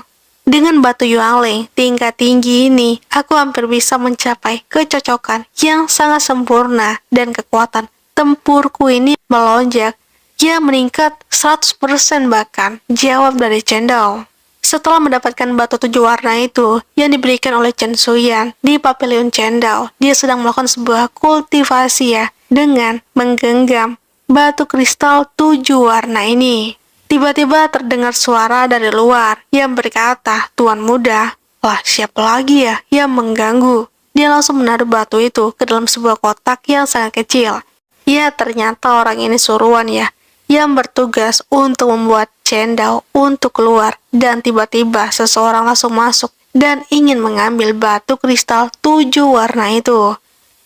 Dengan batu Yuanling tingkat tinggi ini, aku hampir bisa mencapai kecocokan yang sangat sempurna dan kekuatan tempurku ini melonjak. Ya meningkat 100% bahkan," jawab dari Chen Dao. Setelah mendapatkan batu 7 warna itu yang diberikan oleh Chen Suyan di pavilion Chen Dao, dia sedang melakukan sebuah kultivasi ya dengan menggenggam batu kristal 7 warna ini. Tiba-tiba terdengar suara dari luar yang berkata, "Tuan muda." Lah, siapa lagi ya yang mengganggu? Dia langsung menaruh batu itu ke dalam sebuah kotak yang sangat kecil. Ya, ternyata orang ini suruhan ya, yang bertugas untuk membuat Chen Dao untuk keluar. Dan tiba-tiba seseorang langsung masuk dan ingin mengambil batu kristal 7 warna itu.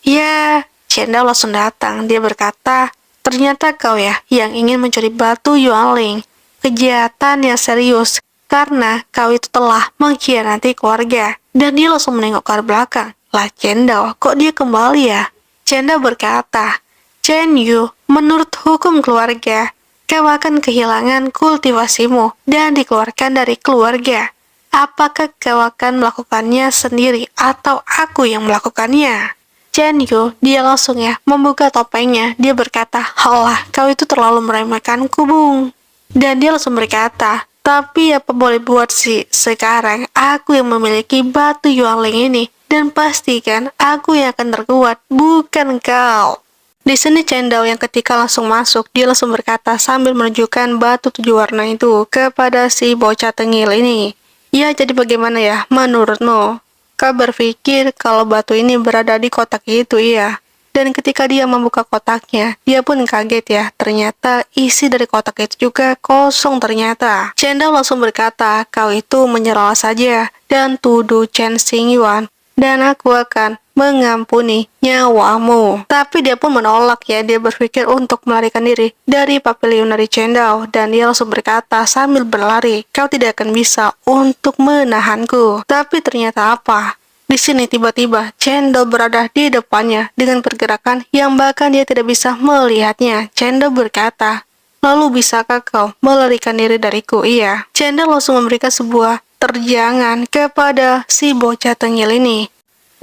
Ya, Chen Dao langsung datang. Dia berkata, "Ternyata kau ya yang ingin mencuri batu Yuanling. Kejahatan yang serius, karena kau itu telah mengkhianati keluarga." Dan dia langsung menengok ke belakang. Lah, Chen Dao, kok dia kembali ya? Chen Dao berkata, "Chen Yu, menurut hukum keluarga, kau akan kehilangan kultivasimu dan dikeluarkan dari keluarga. Apakah kau akan melakukannya sendiri atau aku yang melakukannya?" Chen Yu, dia langsung ya membuka topengnya. Dia berkata, "Halah, kau itu terlalu meremehkanku, Bung." Dan dia langsung berkata, "Tapi apa boleh buat sih, sekarang aku yang memiliki batu Yuanling ini, dan pastikan aku yang akan terkuat, bukan kau." Di sini Chen Dao yang ketika langsung masuk, dia langsung berkata sambil menunjukkan batu 7 warna itu kepada si bocah tengil ini. "Ya, jadi bagaimana ya menurutmu? Kau berpikir kalau batu ini berada di kotak itu, iya?" Dan ketika dia membuka kotaknya, dia pun kaget ya. Ternyata isi dari kotak itu juga kosong ternyata. Chen Dao langsung berkata, kau itu menyerah saja dan tuduh Chen Xingyuan. Dan aku akan mengampuni nyawamu. Tapi dia pun menolak ya. Dia berpikir untuk melarikan diri dari pavilion dari Chen Dao. Dan dia langsung berkata sambil berlari, kau tidak akan bisa untuk menahanku. Tapi ternyata apa? Di sini tiba-tiba Chen Dao berada di depannya dengan pergerakan yang bahkan dia tidak bisa melihatnya. Chen Dao berkata, lalu bisakah kau melarikan diri dariku? Iya. Chen Dao langsung memberikan sebuah terjangan kepada si bocah tengil ini.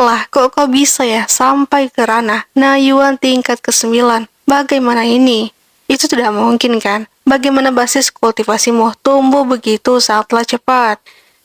Lah, kok kau bisa ya sampai ke ranah Nayuan tingkat ke-9? Bagaimana ini? Itu tidak mungkin kan? Bagaimana basis kultivasimu tumbuh begitu sangatlah cepat?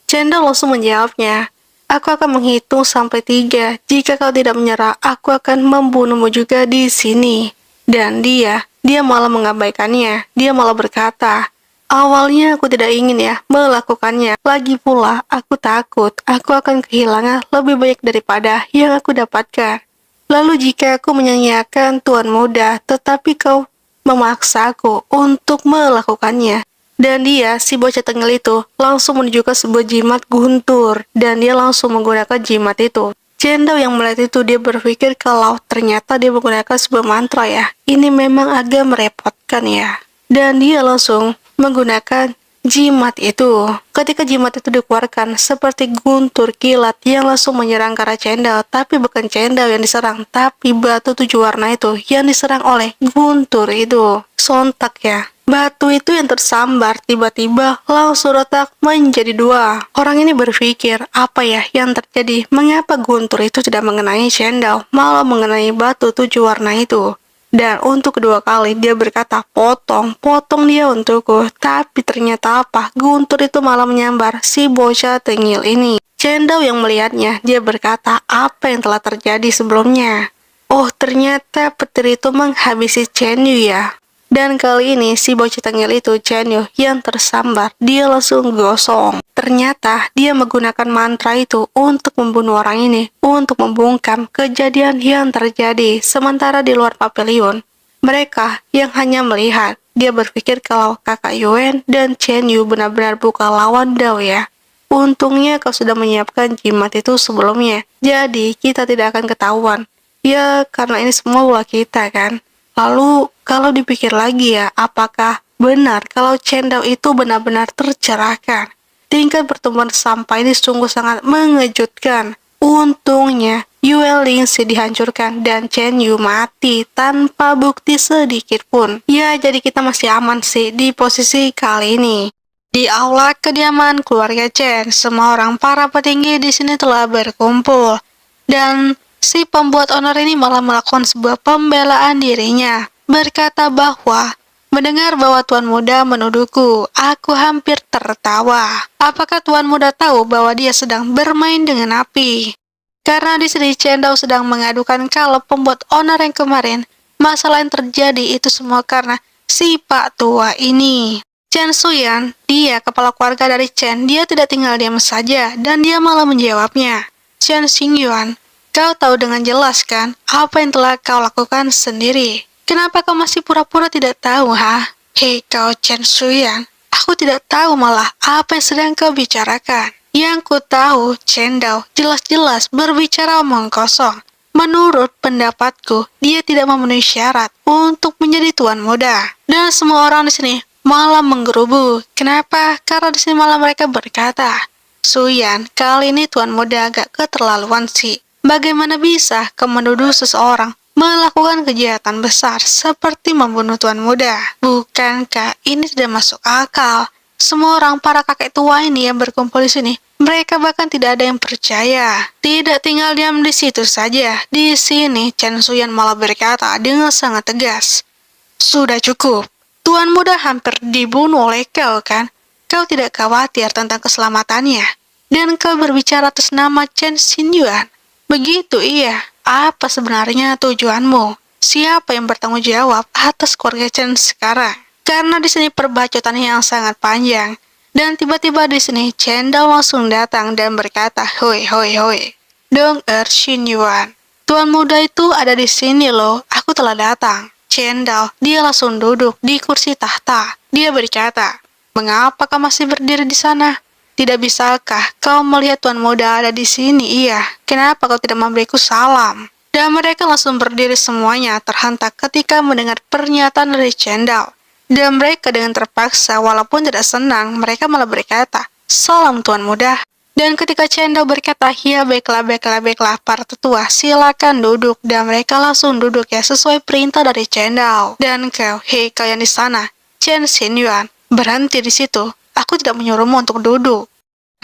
Chen Dao langsung menjawabnya, aku akan menghitung sampai 3. Jika kau tidak menyerah, aku akan membunuhmu juga di sini. Dan dia malah mengabaikannya. Dia malah berkata, awalnya aku tidak ingin ya melakukannya. Lagi pula, aku takut aku akan kehilangan lebih banyak daripada yang aku dapatkan. Lalu jika aku menyanyiakan Tuan Muda, tetapi kau memaksa aku untuk melakukannya. Dan dia, si bocah tengil itu, langsung menuju ke sebuah jimat guntur. Dan dia langsung menggunakan jimat itu. Chen Dao yang melihat itu, dia berpikir kalau ternyata dia menggunakan sebuah mantra ya. Ini memang agak merepotkan ya. Dan dia langsung menggunakan jimat itu. Ketika jimat itu dikeluarkan, seperti guntur kilat yang langsung menyerang ke arah Chen Dao. Tapi bukan Chen Dao yang diserang, tapi batu 7 warna itu yang diserang oleh guntur itu. Sontak ya. Batu itu yang tersambar tiba-tiba langsung retak menjadi 2. Orang ini berpikir, apa ya yang terjadi? Mengapa guntur itu tidak mengenai Chen Dao, malah mengenai batu 7 warna itu? Dan untuk kedua kali dia berkata, potong dia untukku. Tapi ternyata apa? Guntur itu malah menyambar si bocah tengil ini. Chen Dao yang melihatnya, dia berkata, apa yang telah terjadi sebelumnya? Oh, ternyata petir itu menghabisi Chen Yu ya. Dan kali ini si bocah tengil itu, Chen Yu, yang tersambar, dia langsung gosong. Ternyata dia menggunakan mantra itu untuk membunuh orang ini, untuk membungkam kejadian yang terjadi. Sementara di luar pavilion, mereka yang hanya melihat, dia berpikir kalau kakak Yuen dan Chen Yu benar-benar bukan lawan Dao ya. Untungnya kau sudah menyiapkan jimat itu sebelumnya, jadi kita tidak akan ketahuan. Ya, karena ini semua ulah kita kan. Lalu, kalau dipikir lagi ya, apakah benar kalau Chen Dao itu benar-benar tercerahkan? Tingkat pertumbuhan sampah ini sungguh sangat mengejutkan. Untungnya, Yue Lingxi dihancurkan dan Chen Yu mati tanpa bukti sedikit pun. Ya, jadi kita masih aman sih di posisi kali ini. Di aula kediaman keluarga Chen, semua orang para petinggi di sini telah berkumpul. Dan si pembuat honor ini malah melakukan sebuah pembelaan dirinya, berkata bahwa mendengar bahwa Tuan Muda menuduhku, aku hampir tertawa. Apakah Tuan Muda tahu bahwa dia sedang bermain dengan api? Karena di sini Chen Dao sedang mengadukan kalau pembuat honor yang kemarin, masalah yang terjadi itu semua karena si Pak Tua ini. Chen Suyan, dia kepala keluarga dari Chen, dia tidak tinggal diam saja dan dia malah menjawabnya. Chen Xingyuan, kau tahu dengan jelas kan apa yang telah kau lakukan sendiri. Kenapa kau masih pura-pura tidak tahu, ha? Hei kau Chen Suyan, aku tidak tahu malah apa yang sedang kau bicarakan. Yang ku tahu, Chen Dao jelas-jelas berbicara omong kosong. Menurut pendapatku, dia tidak memenuhi syarat untuk menjadi Tuan Muda. Dan semua orang di sini malah menggerubu. Kenapa? Karena di sini malah mereka berkata, Suyan, kali ini Tuan Muda agak keterlaluan sih. Bagaimana bisa kau menuduh seseorang melakukan kejahatan besar seperti membunuh Tuan Muda? Bukankah ini tidak masuk akal? Semua orang para kakek tua ini yang berkumpul di sini, mereka bahkan tidak ada yang percaya. Tidak tinggal diam di situ saja. Di sini Chen Suyan malah berkata dengan sangat tegas, sudah cukup. Tuan Muda hampir dibunuh oleh kau kan? Kau tidak khawatir tentang keselamatannya. Dan kau berbicara atas nama Chen Xingyuan. Begitu iya, apa sebenarnya tujuanmu? Siapa yang bertanggung jawab atas keluarga Chen sekarang? Karena di sini perbacotan yang sangat panjang. Dan tiba-tiba di sini Chen Dao langsung datang dan berkata, hoi hoi hoi, Dong Xingyuan, Tuan muda itu ada di sini loh, aku telah datang. Cendal, dia langsung duduk di kursi tahta. Dia berkata, "Mengapa kau masih berdiri di sana? Tidak bisakah kau melihat tuan muda ada di sini? Iya, kenapa kau tidak memberiku salam?" Dan mereka langsung berdiri semuanya terhentak ketika mendengar pernyataan dari Cendal. Dan mereka dengan terpaksa, walaupun tidak senang, mereka malah berkata, "Salam tuan muda." Dan ketika Cendal berkata, "Ya baiklah, baiklah, baiklah, para tetua, silakan duduk." Dan mereka langsung duduk ya, sesuai perintah dari Cendal. Dan kau, hei kalian di sana, Chen Xinyuan, berhenti di situ. Aku tidak menyuruhmu untuk duduk.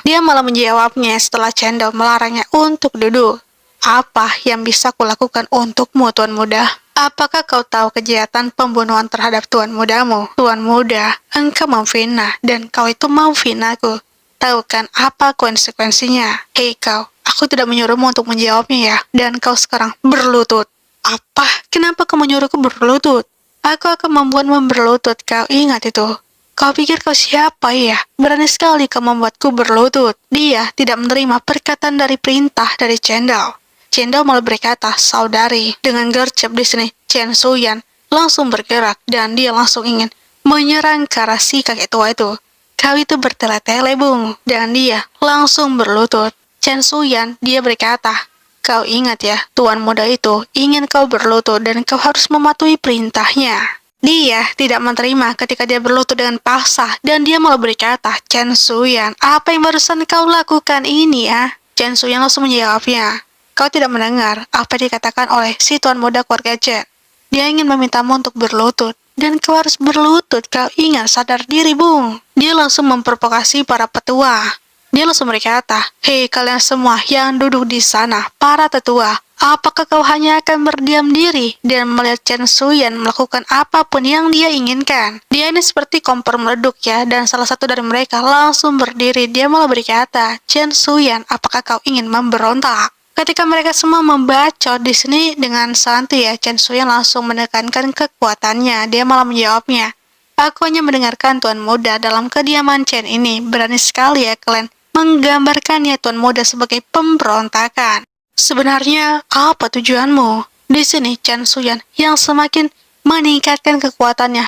Dia malah menjawabnya setelah Cendal melarangnya untuk duduk. "Apa yang bisa kulakukan untukmu, tuan muda? Apakah kau tahu kejahatan pembunuhan terhadap tuan mudamu? Tuan muda, engkau memfitnah dan kau itu mau fitnahku. Tahu kan apa konsekuensinya? Hei kau, aku tidak menyuruhmu untuk menjawabnya ya, dan kau sekarang berlutut." "Apa? Kenapa kau menyuruhku berlutut?" "Aku akan membuatmu berlutut, kau ingat itu." "Kau pikir kau siapa ya? Berani sekali kau membuatku berlutut." Dia tidak menerima perkataan dari perintah dari Cendal. Cendal malah berkata, "Saudari," dengan gercep di sini. Chen Suyan langsung bergerak dan dia langsung ingin menyerang ke arah si kakek tua itu. "Kau itu bertele-tele, Bung." Dan dia langsung berlutut. Chen Suyan, dia berkata, "Kau ingat ya, tuan muda itu ingin kau berlutut dan kau harus mematuhi perintahnya." Dia tidak menerima ketika dia berlutut dengan paksa dan dia malah berkata, "Chen Suyan, apa yang barusan kau lakukan ini ya?" Chen Suyan langsung menjawabnya, "Kau tidak mendengar apa dikatakan oleh si tuan muda keluarga Chen. Dia ingin memintamu untuk berlutut. Dan kau harus berlutut, kau ingat, sadar diri, Bung." Dia langsung memprovokasi para petua. Dia langsung berkata, "Hei kalian semua yang duduk di sana, para tetua, apakah kau hanya akan berdiam diri dan melihat Chen Suyan melakukan apapun yang dia inginkan?" Dia ini seperti kompor meleduk ya, dan salah satu dari mereka langsung berdiri. Dia malah berkata, "Chen Suyan, apakah kau ingin memberontak?" Ketika mereka semua membacot di sini dengan santai ya, Chen Suyan langsung menekankan kekuatannya. Dia malah menjawabnya, "Aku hanya mendengarkan tuan muda dalam kediaman Chen ini. Berani sekali ya kalian menggambarkannya tuan muda sebagai pemberontakan. Sebenarnya apa tujuanmu?" Di sini Chen Suyan yang semakin meningkatkan kekuatannya.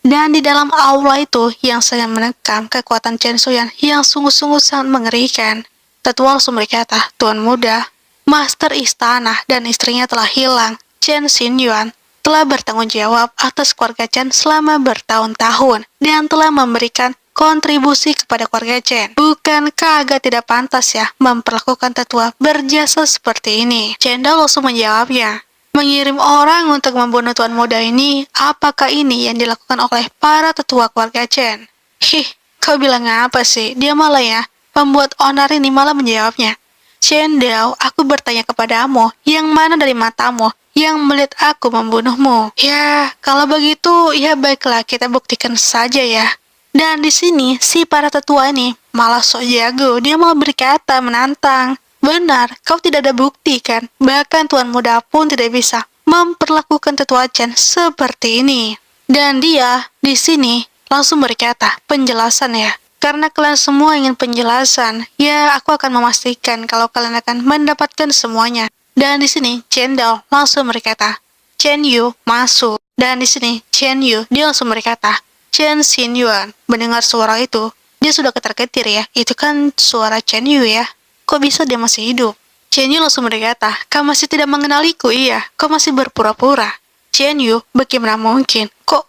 Dan di dalam aula itu yang sangat menekan kekuatan Chen Suyan yang sungguh-sungguh sangat mengerikan. Tetua langsung berkata, "Tuan muda, Master Istana dan istrinya telah hilang. Chen Xinyuan telah bertanggung jawab atas keluarga Chen selama bertahun-tahun dan telah memberikan kontribusi kepada keluarga Chen. Bukankah agak tidak pantas ya memperlakukan tetua berjasa seperti ini?" Cendal langsung menjawabnya, "Mengirim orang untuk membunuh tuan muda ini, apakah ini yang dilakukan oleh para tetua keluarga Chen?" "Hih, kau bilang apa sih?" Dia malah ya, pembuat onar ini malah menjawabnya, "Cendal, aku bertanya kepadamu, yang mana dari matamu yang melihat aku membunuhmu?" "Ya, kalau begitu, ya baiklah, kita buktikan saja ya." Dan di sini, si para tetua ini malah sok jago. Dia malah berkata menantang, "Benar, kau tidak ada bukti kan? Bahkan tuan muda pun tidak bisa memperlakukan tetua Chen seperti ini." Dan dia di sini langsung berkata, "Penjelasan ya. Karena kalian semua ingin penjelasan, ya aku akan memastikan kalau kalian akan mendapatkan semuanya." Dan di sini Cendal langsung berkata, "Chen Yu masuk." Dan di sini Chen Yu dia langsung berkata, "Chen Xinyuan." Mendengar suara itu, dia sudah ketar-ketir ya. Itu kan suara Chen Yu ya. Kok bisa dia masih hidup? Chen Yu langsung berkata, "Kau masih tidak mengenaliku? Iya, kau masih berpura-pura." Chen Yu, bagaimana mungkin? Kok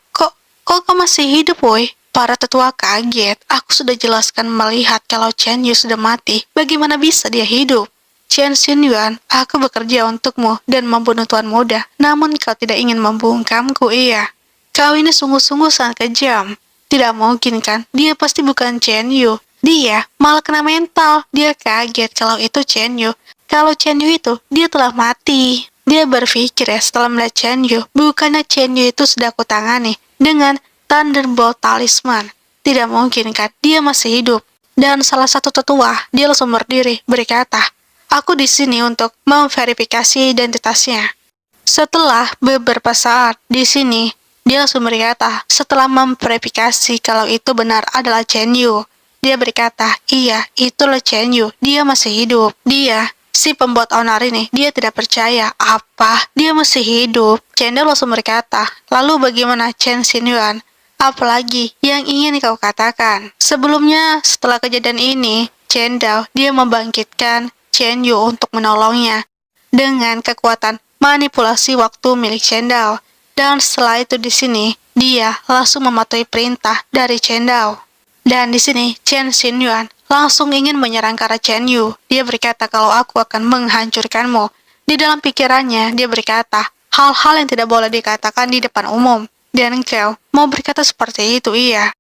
kau masih hidup, woi? Para tetua kaget. "Aku sudah jelaskan melihat kalau Chen Yu sudah mati. Bagaimana bisa dia hidup?" "Chen Xinyuan, aku bekerja untukmu dan membunuh tuan muda. Namun kau tidak ingin membungkamku, iya. Kau ini sungguh-sungguh sangat kejam. Tidak mungkin kan? Dia pasti bukan Chen Yu." Dia malah kena mental. Dia kaget kalau itu Chen Yu. Kalau Chen Yu itu, dia telah mati. Dia berpikir ya setelah melihat Chen Yu, bukannya Chen Yu itu sudah kutangani dengan Thunderbolt Talisman. Tidak mungkin kan? Dia masih hidup. Dan salah satu tetua, dia langsung berdiri, berkata, "Aku di sini untuk memverifikasi identitasnya." Setelah beberapa saat di sini, dia langsung berkata, setelah memverifikasi kalau itu benar adalah Chen Yu, dia berkata, "Iya, itulah Chen Yu. Dia masih hidup." Dia Si pembuat onar ini, dia tidak percaya. Apa? Dia masih hidup. Chen Dao langsung berkata, lalu bagaimana Chen Xinyuan? Apalagi yang ingin kau katakan? Sebelumnya, setelah kejadian ini, Chen Dao, dia membangkitkan Chen Yu untuk menolongnya dengan kekuatan manipulasi waktu milik Chen Dao. Dan setelah itu di sini, dia langsung mematuhi perintah dari Chen Dao. Dan di sini, Chen Xinyuan langsung ingin menyerang ke arah Chen Yu. Dia berkata kalau aku akan menghancurkanmu. Di dalam pikirannya, dia berkata hal-hal yang tidak boleh dikatakan di depan umum. Dan engkau mau berkata seperti itu, iya.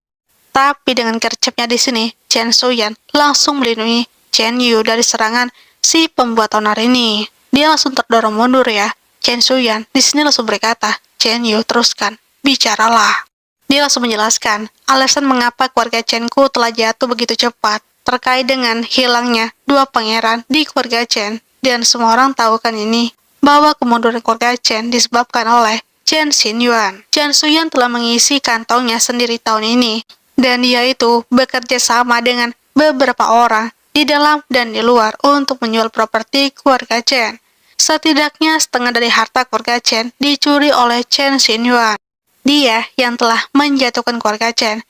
Tapi dengan gercepnya di sini, Chen Suyan langsung melindungi Chen Yu dari serangan si pembuat onar ini. Dia langsung terdorong mundur ya. Chen Suyan di sini langsung berkata, Chen Yu teruskan, bicaralah. Dia langsung menjelaskan alasan mengapa keluarga Chen-ku telah jatuh begitu cepat terkait dengan hilangnya dua pangeran di keluarga Chen. Dan semua orang tahu kan ini, bahwa kemunduran keluarga Chen disebabkan oleh Chen Xinyuan. Chen Suyan telah mengisi kantongnya sendiri tahun ini, dan dia itu bekerja sama dengan beberapa orang di dalam dan di luar untuk menjual properti keluarga Chen. Setidaknya setengah dari harta keluarga Chen dicuri oleh Chen Xinyuan. Dia yang telah menjatuhkan keluarga Chen.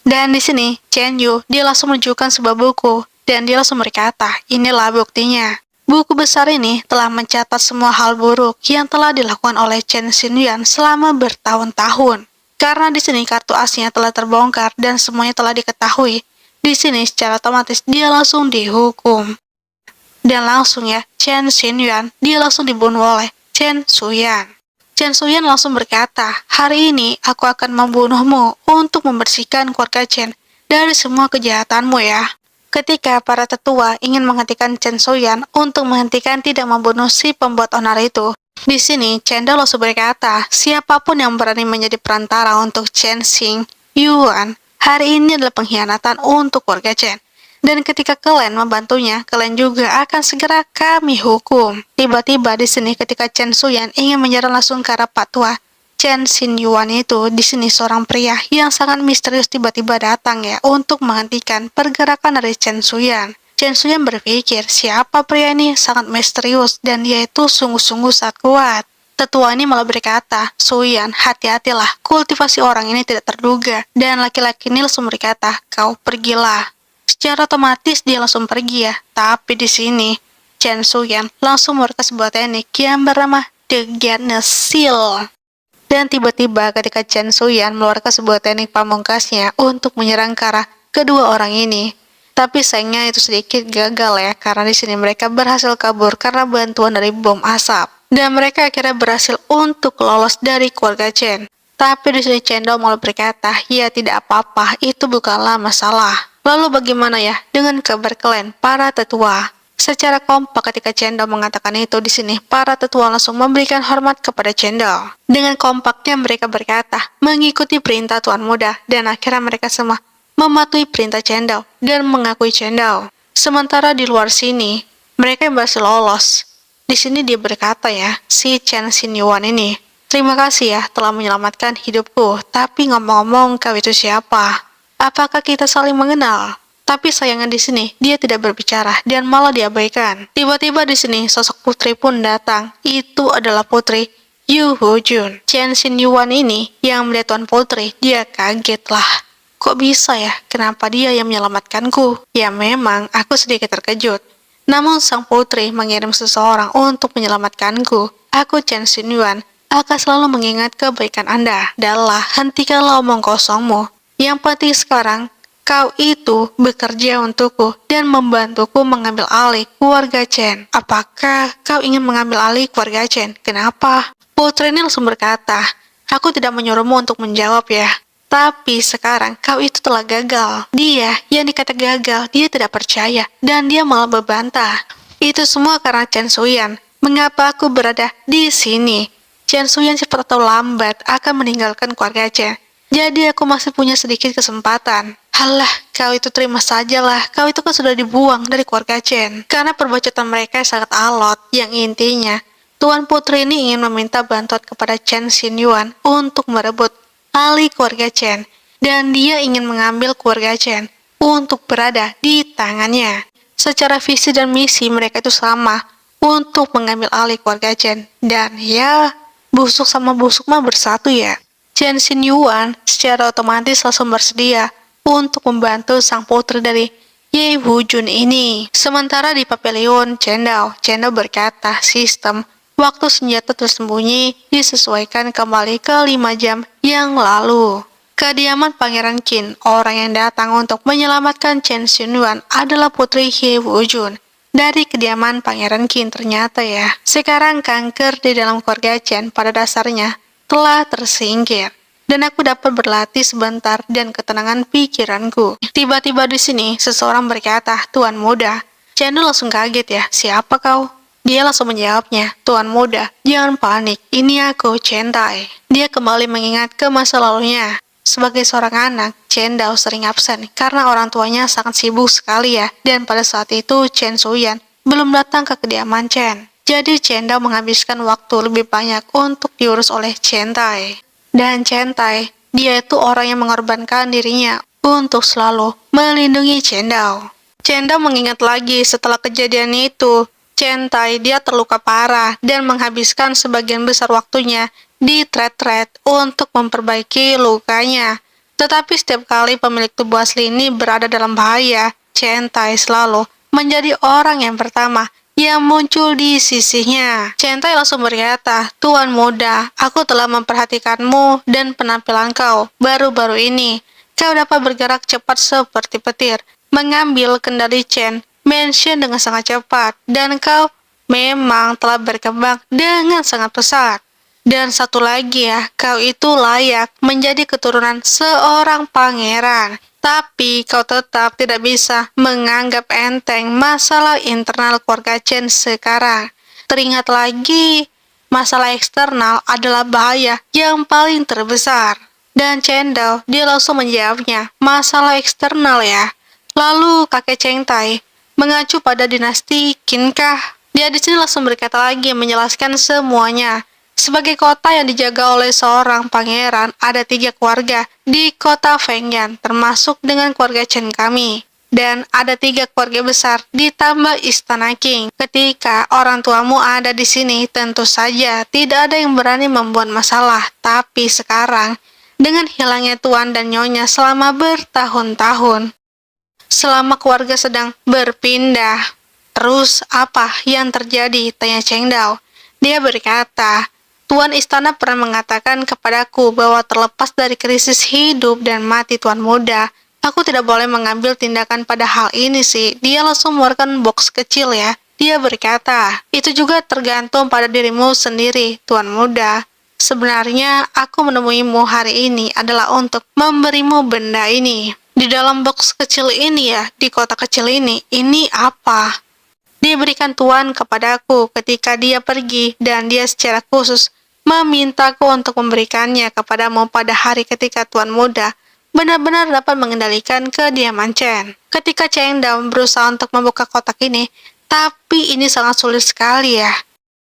Dan di sini, Chen Yu, dia langsung menunjukkan sebuah buku, dan dia langsung berkata, inilah buktinya. Buku besar ini telah mencatat semua hal buruk yang telah dilakukan oleh Chen Xinyuan selama bertahun-tahun. Karena di sini kartu asnya telah terbongkar dan semuanya telah diketahui. Di sini secara otomatis dia langsung dihukum. Dan langsung ya, Chen Xinyuan, dia langsung dibunuh oleh Chen Suyan. Chen Suyan langsung berkata, hari ini aku akan membunuhmu untuk membersihkan keluarga Chen dari semua kejahatanmu ya. Ketika para tetua ingin menghentikan Chen Suyan untuk menghentikan tidak membunuh si pembuat onar itu, di sini Chen Dao langsung berkata, siapapun yang berani menjadi perantara untuk Chen Xinyuan, hari ini adalah pengkhianatan untuk keluarga Chen. Dan ketika kalian membantunya, kalian juga akan segera kami hukum. Tiba-tiba di sini ketika Chen Suyan ingin menyerang langsung ke arah Pak Tua, Chen Xinyuan itu di sini seorang pria yang sangat misterius tiba-tiba datang ya untuk menghentikan pergerakan dari Chen Suyan. Chen Suyan berpikir siapa pria ini sangat misterius dan dia itu sungguh-sungguh sangat kuat. Tetua ini malah berkata, Suyan, hati-hatilah, kultivasi orang ini tidak terduga. Dan laki-laki ini langsung berkata, kau pergilah. Secara otomatis dia langsung pergi ya. Tapi di sini Chen Suyan langsung mengeluarkan sebuah teknik yang bernama The Gatness Seal. Dan tiba-tiba ketika Chen Suyan mengeluarkan sebuah teknik pamungkasnya untuk menyerang ke arah kedua orang ini. Tapi sayangnya itu sedikit gagal ya, karena di sini mereka berhasil kabur karena bantuan dari bom asap. Dan mereka akhirnya berhasil untuk lolos dari keluarga Chen. Tapi di sini Chen Dao malah berkata, ya tidak apa-apa, itu bukanlah masalah. Lalu bagaimana ya dengan kabar kalian, para tetua? Secara kompak ketika Chen Dao mengatakan itu di sini, para tetua langsung memberikan hormat kepada Chen Dao. Dengan kompaknya mereka berkata, mengikuti perintah Tuan Muda, dan akhirnya mereka semua mematuhi perintah Chen Dao dan mengakui Chen Dao. Sementara di luar sini, mereka yang berhasil lolos. Di sini dia berkata ya, si Chen Xinyuan ini, terima kasih ya telah menyelamatkan hidupku, tapi ngomong-ngomong kau itu siapa? Apakah kita saling mengenal? Tapi sayangnya di sini dia tidak berbicara dan malah diabaikan. Tiba-tiba di sini sosok putri pun datang. Itu adalah putri Yu Hujun. Chen Xinyuan ini yang melihat Tuan Putri, dia kaget lah. Kok bisa ya? Kenapa dia yang menyelamatkanku? Ya memang aku sedikit terkejut. Namun sang putri mengirim seseorang untuk menyelamatkanku. Aku Chen Xinyuan akan selalu mengingat kebaikan Anda. Dahlah, hentikanlah omong kosongmu. Yang penting sekarang kau itu bekerja untukku dan membantuku mengambil alih keluarga Chen. Apakah kau ingin mengambil alih keluarga Chen? Kenapa? Putri ini langsung berkata, aku tidak menyuruhmu untuk menjawab ya. Tapi sekarang kau itu telah gagal. Dia yang dikata gagal, dia tidak percaya dan dia malah berbantah. Itu semua karena Chen Suyan. Mengapa aku berada di sini? Chen Suyan cepat atau lambat akan meninggalkan keluarga Chen. Jadi aku masih punya sedikit kesempatan. Halah, kau itu terima sajalah. Kau itu kan sudah dibuang dari keluarga Chen. Karena perbuatan mereka sangat alot. Yang intinya, Tuan Putri ini ingin meminta bantuan kepada Chen Xinyuan untuk merebut alih keluarga Chen. Dan dia ingin mengambil keluarga Chen untuk berada di tangannya. Secara visi dan misi mereka itu sama, untuk mengambil alih keluarga Chen. Dan ya, busuk sama busuk mah bersatu ya. Chen Xinyuan secara otomatis langsung bersedia untuk membantu sang putri dari Ye Wujun ini. Sementara di pavilion Chen Dao berkata sistem waktu senjata tersembunyi disesuaikan kembali ke 5 jam yang lalu. Kediaman Pangeran Qin, orang yang datang untuk menyelamatkan Chen Xinyuan adalah putri Ye Wujun. Dari kediaman Pangeran Qin ternyata ya, sekarang kanker di dalam keluarga Chen pada dasarnya telah tersingkir. Dan aku dapat berlatih sebentar dan ketenangan pikiranku. Tiba-tiba di sini, seseorang berkata, "Tuan muda." Chen langsung kaget ya, "Siapa kau?" Dia langsung menjawabnya, "Tuan muda, jangan panik, ini aku, Chen Tai." Dia kembali mengingat ke masa lalunya. Sebagai seorang anak, Chen Dao sering absen karena orang tuanya sangat sibuk sekali ya, dan pada saat itu Chen Shuyan belum datang ke kediaman Chen. Jadi Chen Dao menghabiskan waktu lebih banyak untuk diurus oleh Chen Tai. Dan Chen Tai, dia itu orang yang mengorbankan dirinya untuk selalu melindungi Chen Dao. Chen Dao mengingat lagi setelah kejadian itu, Chen Tai dia terluka parah dan menghabiskan sebagian besar waktunya di retret untuk memperbaiki lukanya. Tetapi setiap kali pemilik tubuh asli ini berada dalam bahaya, Chen Tai selalu menjadi orang yang pertama yang muncul di sisinya. Chen Tai langsung berkata, "Tuan muda, aku telah memperhatikanmu dan penampilan kau baru-baru ini. Kau dapat bergerak cepat seperti petir, mengambil kendali Chen Mansion dengan sangat cepat, dan kau memang telah berkembang dengan sangat pesat. Dan satu lagi ya, kau itu layak menjadi keturunan seorang pangeran. Tapi kau tetap tidak bisa menganggap enteng masalah internal keluarga Chen sekarang. Teringat lagi, masalah eksternal adalah bahaya yang paling terbesar." Dan Chen Dao, dia langsung menjawabnya, "Masalah eksternal ya." Lalu kakek Chen Tai mengacu pada dinasti Qin kah? Dia di sini langsung berkata lagi menjelaskan semuanya. Sebagai kota yang dijaga oleh seorang pangeran, ada 3 keluarga di kota Fengyan, termasuk dengan keluarga Chen kami. Dan ada 3 keluarga besar ditambah istana Qing. Ketika orang tuamu ada di sini, tentu saja tidak ada yang berani membuat masalah. Tapi sekarang, dengan hilangnya tuan dan nyonya selama bertahun-tahun, selama keluarga sedang berpindah, terus apa yang terjadi? Tanya Chen Dao. Dia berkata, "Tuan istana pernah mengatakan kepadaku bahwa terlepas dari krisis hidup dan mati tuan muda, aku tidak boleh mengambil tindakan pada hal ini sih." Dia langsung mengeluarkan box kecil ya. Dia berkata, "Itu juga tergantung pada dirimu sendiri, tuan muda. Sebenarnya aku menemuimu hari ini adalah untuk memberimu benda ini. Di dalam box kecil ini ya, di kotak kecil ini apa?" Diberikan Tuan kepadaku ketika dia pergi, dan dia secara khusus memintaku untuk memberikannya kepadamu pada hari ketika Tuan muda benar-benar dapat mengendalikan kediaman Chen. Ketika Chen Dao berusaha untuk membuka kotak ini, tapi ini sangat sulit sekali ya.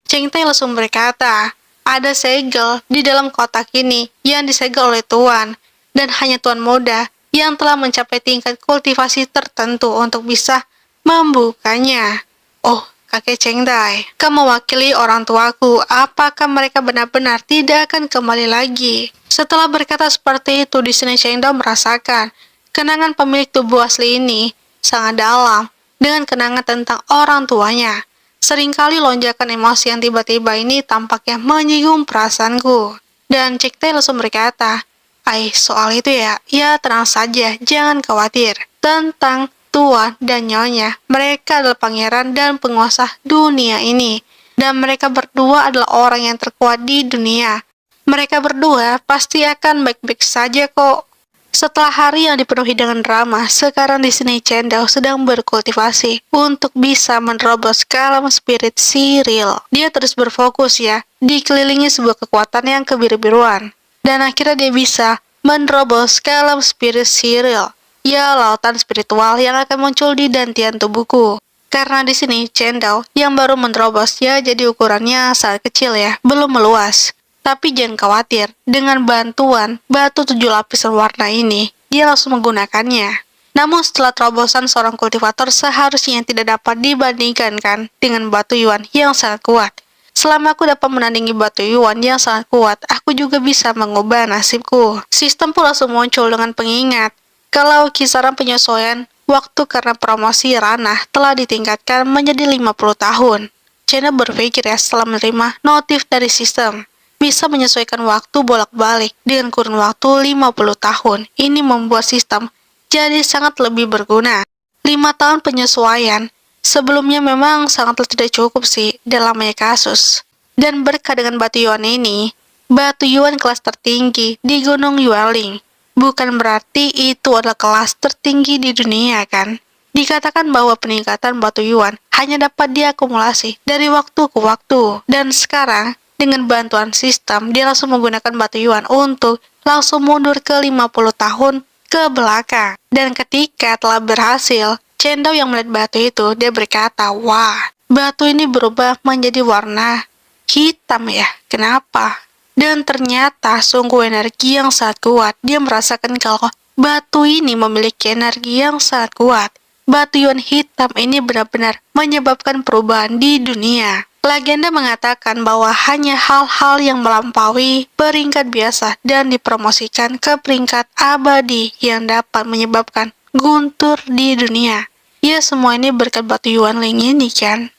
Chen Tai langsung berkata, "Ada segel di dalam kotak ini yang disegel oleh Tuan, dan hanya Tuan muda yang telah mencapai tingkat kultivasi tertentu untuk bisa membukanya." "Oh, kakek Chen Tai, kamu mewakili orang tuaku, apakah mereka benar-benar tidak akan kembali lagi?" Setelah berkata seperti itu, di sini Chen Dao merasakan kenangan pemilik tubuh asli ini sangat dalam dengan kenangan tentang orang tuanya. Seringkali lonjakan emosi yang tiba-tiba ini tampaknya menyinggung perasaanku. Dan Chen Tai langsung berkata, soal itu ya, tenang saja, jangan khawatir. Tentang Tuan dan Nyonya, mereka adalah pangeran dan penguasa dunia ini. Dan mereka berdua adalah orang yang terkuat di dunia. Mereka berdua pasti akan baik-baik saja kok. Setelah hari yang dipenuhi dengan drama, sekarang di sini Chen Dao sedang berkultivasi untuk bisa menerobos ke alam spirit Cyril. Dia terus berfokus ya, dikelilingi sebuah kekuatan yang kebiru-biruan. Dan akhirnya dia bisa menerobos ke alam spirit Cyril. Ya, lautan spiritual yang akan muncul di dantian tubuhku. Karena di sini Chen Dao yang baru menerobos ya, jadi ukurannya sangat kecil ya, belum meluas. Tapi jangan khawatir, dengan bantuan batu 7 lapisan warna ini, dia langsung menggunakannya. Namun setelah terobosan seorang kultivator seharusnya yang tidak dapat dibandingkan kan dengan batu yuan yang sangat kuat. Selama aku dapat menandingi batu yuan yang sangat kuat, aku juga bisa mengubah nasibku. Sistem pun langsung muncul dengan pengingat. Kalau kisaran penyesuaian waktu karena promosi ranah telah ditingkatkan menjadi 50 tahun. China berpikir ya setelah menerima notif dari sistem, bisa menyesuaikan waktu bolak-balik dengan kurun waktu 50 tahun. Ini membuat sistem jadi sangat lebih berguna. 5 tahun penyesuaian sebelumnya memang sangatlah tidak cukup sih dalam banyak kasus. Dan berkah dengan batu yuan ini, batu yuan kelas tertinggi di Gunung Yueling. Bukan berarti itu adalah kelas tertinggi di dunia kan? Dikatakan bahwa peningkatan batu yuan hanya dapat diakumulasi dari waktu ke waktu. Dan sekarang, dengan bantuan sistem, dia langsung menggunakan batu yuan untuk langsung mundur ke 50 tahun ke belakang. Dan ketika telah berhasil, Chen Dao yang melihat batu itu, dia berkata, wah, batu ini berubah menjadi warna hitam ya, kenapa? Dan ternyata sungguh energi yang sangat kuat. Dia merasakan kalau batu ini memiliki energi yang sangat kuat. Batu yuan hitam ini benar-benar menyebabkan perubahan di dunia. Legenda mengatakan bahwa hanya hal-hal yang melampaui peringkat biasa dan dipromosikan ke peringkat abadi yang dapat menyebabkan guntur di dunia. Ya, semua ini berkat batu yuan Ling ini kan.